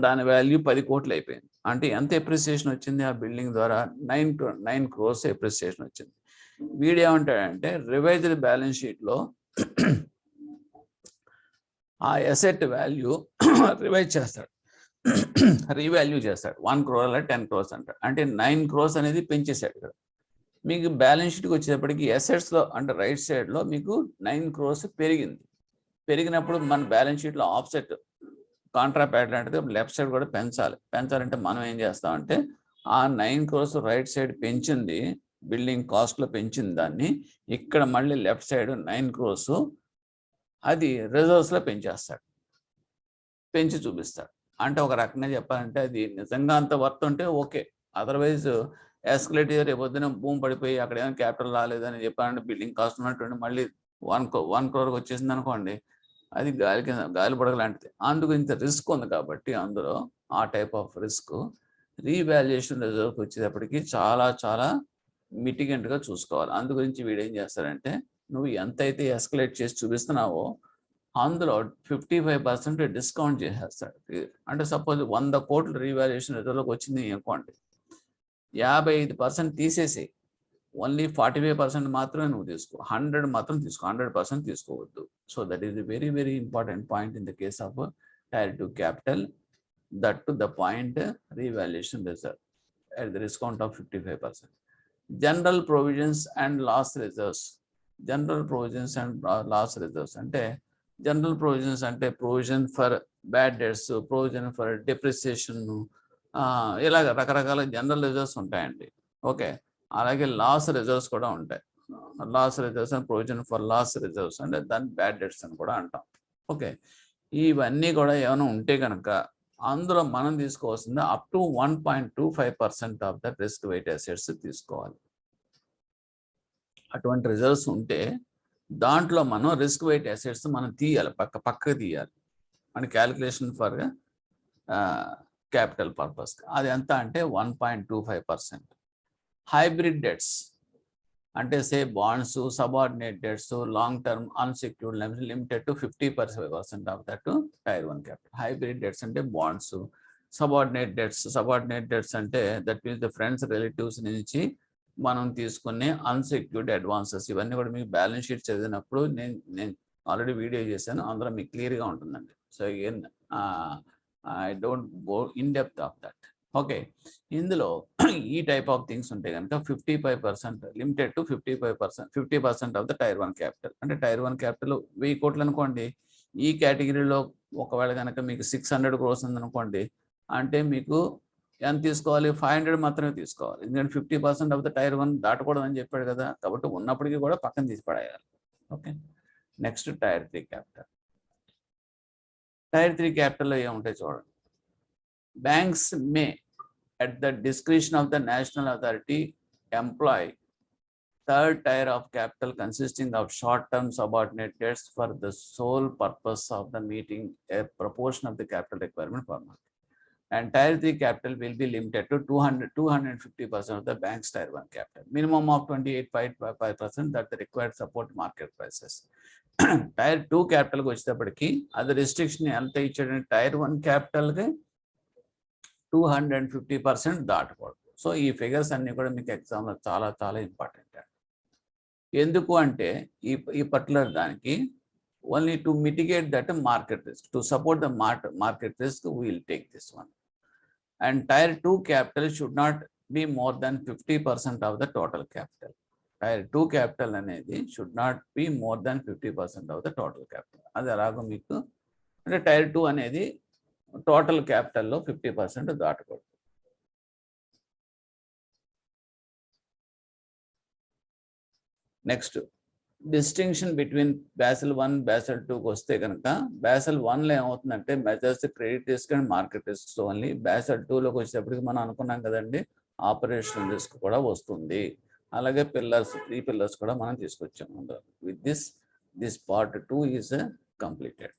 దాని వాల్యూ 10 కోట్లు అయిపోయింది. అంటే ఎంత ఎప్రిసియేషన్ వచ్చింది ఆ బిల్డింగ్ ద్వారా? 9 crores ఎప్రిసియేషన్ వచ్చింది. వీడేమంటాడంటే రివైజ్డ్ బ్యాలెన్స్ షీట్లో ఆ అసెట్ వాల్యూ రివైజ్ చేస్తాడు, రీవాల్యూ చేస్తాడు. 1 crore అలా 10 crores అంటాడు. అంటే 9 crores అనేది పెంచేశాడు ఇక్కడ. మీకు బ్యాలెన్స్ షీట్కి వచ్చేటప్పటికి అసెట్స్లో అంటే రైట్ సైడ్లో మీకు 9 crores పెరిగింది. పెరిగినప్పుడు మన బ్యాలెన్స్ షీట్లో ఆఫ్సెట్ కాంట్రా ప్యాడ్ లాంటిది లెఫ్ట్ సైడ్ కూడా పెంచాలంటే మనం ఏం చేస్తామంటే ఆ 9 crores రైట్ సైడ్ పెంచింది, బిల్డింగ్ కాస్ట్లో పెంచింది దాన్ని ఇక్కడ మళ్ళీ లెఫ్ట్ సైడ్ 9 crores అది రిజర్వ్స్లో పెంచేస్తాడు, పెంచి చూపిస్తాడు. అంటే ఒక రకంగా చెప్పాలంటే అది నిజంగా అంత వర్త్ ఉంటే ఓకే, అదర్వైజ్ ఎస్కలేట్ రేపు పొద్దున భూమి పడిపోయి అక్కడ ఏమైనా క్యాపిటల్ రాలేదని చెప్పాలంటే బిల్డింగ్ కాస్ట్ ఉన్నటువంటి మళ్ళీ 1 crore వచ్చేసింది అనుకోండి, అది గాలి పడగ లాంటిది. అందుకు ఇంత రిస్క్ ఉంది కాబట్టి అందులో ఆ టైప్ ఆఫ్ రిస్క్ రీవాల్యుయేషన్ రిజర్వ్కి వచ్చేటప్పటికి చాలా చాలా మిటిగెంట్గా చూసుకోవాలి. అందు గురించి వీడు ఏం చేస్తారంటే నువ్వు ఎంతైతే ఎస్కలేట్ చేసి చూపిస్తున్నావో అందులో 55% డిస్కౌంట్ చేసేస్తాడు. అంటే సపోజ్ 100 కోట్లు రీవాల్యుయేషన్ రిజర్వ్లోకి వచ్చింది అనుకోండి, 55% తీసేసి ఓన్లీ 45% మాత్రమే నువ్వు తీసుకో, 100 మాత్రం తీసుకో, 100% తీసుకోవద్దు. So that is very very important point in the case of Tier 2 capital, that to the point revaluation reserve at the discount of 55%. General provisions and loss reserves. General provisions and loss reserves అంటే general provisions అంటే provision for bad debts, provision for depreciation, ఇలాగ రకరకాల general reserves ఉంటాయండి. Okay, అలాగే loss reserves కూడా ఉంటాయి. Loss reserves and provision for loss reserves అంటే దాన్ని బ్యాడ్ డెట్స్ అని కూడా అంటాం. ఓకే, ఇవన్నీ కూడా ఏమైనా ఉంటే కనుక అందులో మనం తీసుకోవాల్సింది up to 1.25% of the risk weight assets తీసుకోవాలి. అటువంటి రిజర్వ్స్ ఉంటే దాంట్లో మనం రిస్క్ వెయిట్ అసెట్స్ మనం తీయాలి, పక్కకు తీయాలి మన క్యాలిక్యులేషన్ ఫర్ క్యాపిటల్ పర్పస్. అది ఎంత అంటే 1.25%. హైబ్రిడ్ డెట్స్ అంటే say bonds, subordinate debts, long term unsecured lends limited to 50% of that Tier 1 capital. Hybrid debts అంటే బాండ్స్, సబార్డినేట్ డెట్స్ అంటే that means the friends relatives నుంచి మనం తీసుకునే అన్సెక్యూర్డ్ అడ్వాన్సెస్. ఇవన్నీ కూడా మీకు బ్యాలెన్స్ షీట్ చదివినప్పుడు నేను ఆల్రెడీ వీడియో చేశాను, అందులో మీకు క్లియర్గా ఉంటుందండి. So again I don't go in depth of that. Okay, ఇందులో ఈ టైప్ ఆఫ్ థింగ్స్ ఉంటే కనుక 55% limited to 50% of the Tier 1 capital. అంటే Tier 1 capital 1000 కోట్లు అనుకోండి, ఈ కేటగిరీలో ఒకవేళ కనుక మీకు 600 crores ఉందనుకోండి, అంటే మీకు ఎంత తీసుకోవాలి? 500 మాత్రమే తీసుకోవాలి. ఎందుకంటే 50% ఆఫ్ ద Tier 1 దాటకూడదని చెప్పాడు కదా, కాబట్టి ఉన్నప్పటికీ కూడా పక్కన తీసి పడేయాలి. Okay, next Tier 3 capital. Tier 3 capital లో ఏముంటాయి చూడండి. Banks may, at the discretion of the national authority, employ third tier of capital consisting of short-term subordinate debts for the sole purpose of the meeting a proportion of the capital requirement per month. And Tier 3 capital will be limited to 250% of the bank's Tier 1 capital. Minimum of 28.5% that the required support market prices. Tier 2 capital వచ్చేటప్పటికి అది restriction ఎంత ఇచ్చాడంటే Tier 1 capitalకి 250% దాటకూడదు. So ఈ figures అన్ని కూడా మీకు ఎగ్జామ్లో చాలా చాలా ఇంపార్టెంట్. ఎందుకు అంటే ఈ పర్టికులర్ దానికి only to mitigate that market risk, to support the market risk we will take this one. And Tier 2 capital should not be more than 50% of the total capital. Tier 2 capital అనేది should not be more than 50% of the total capital. అది అలాగో మీకు అంటే Tier 2 అనేది total క్యాపిటల్లో 50% దాటకూడదు. Next distinction between Basel 1, Basel 2కి వస్తే కనుక Basel 1లో ఏమవుతుందంటే measures credit risk and market risk only. Basel 2లోకి వచ్చేటప్పటికి మనం అనుకున్నాం కదండి ఆపరేషనల్ రిస్క్ కూడా వస్తుంది. అలాగే 3 pillars కూడా మనం తీసుకొచ్చాము. With this part 2 is completed.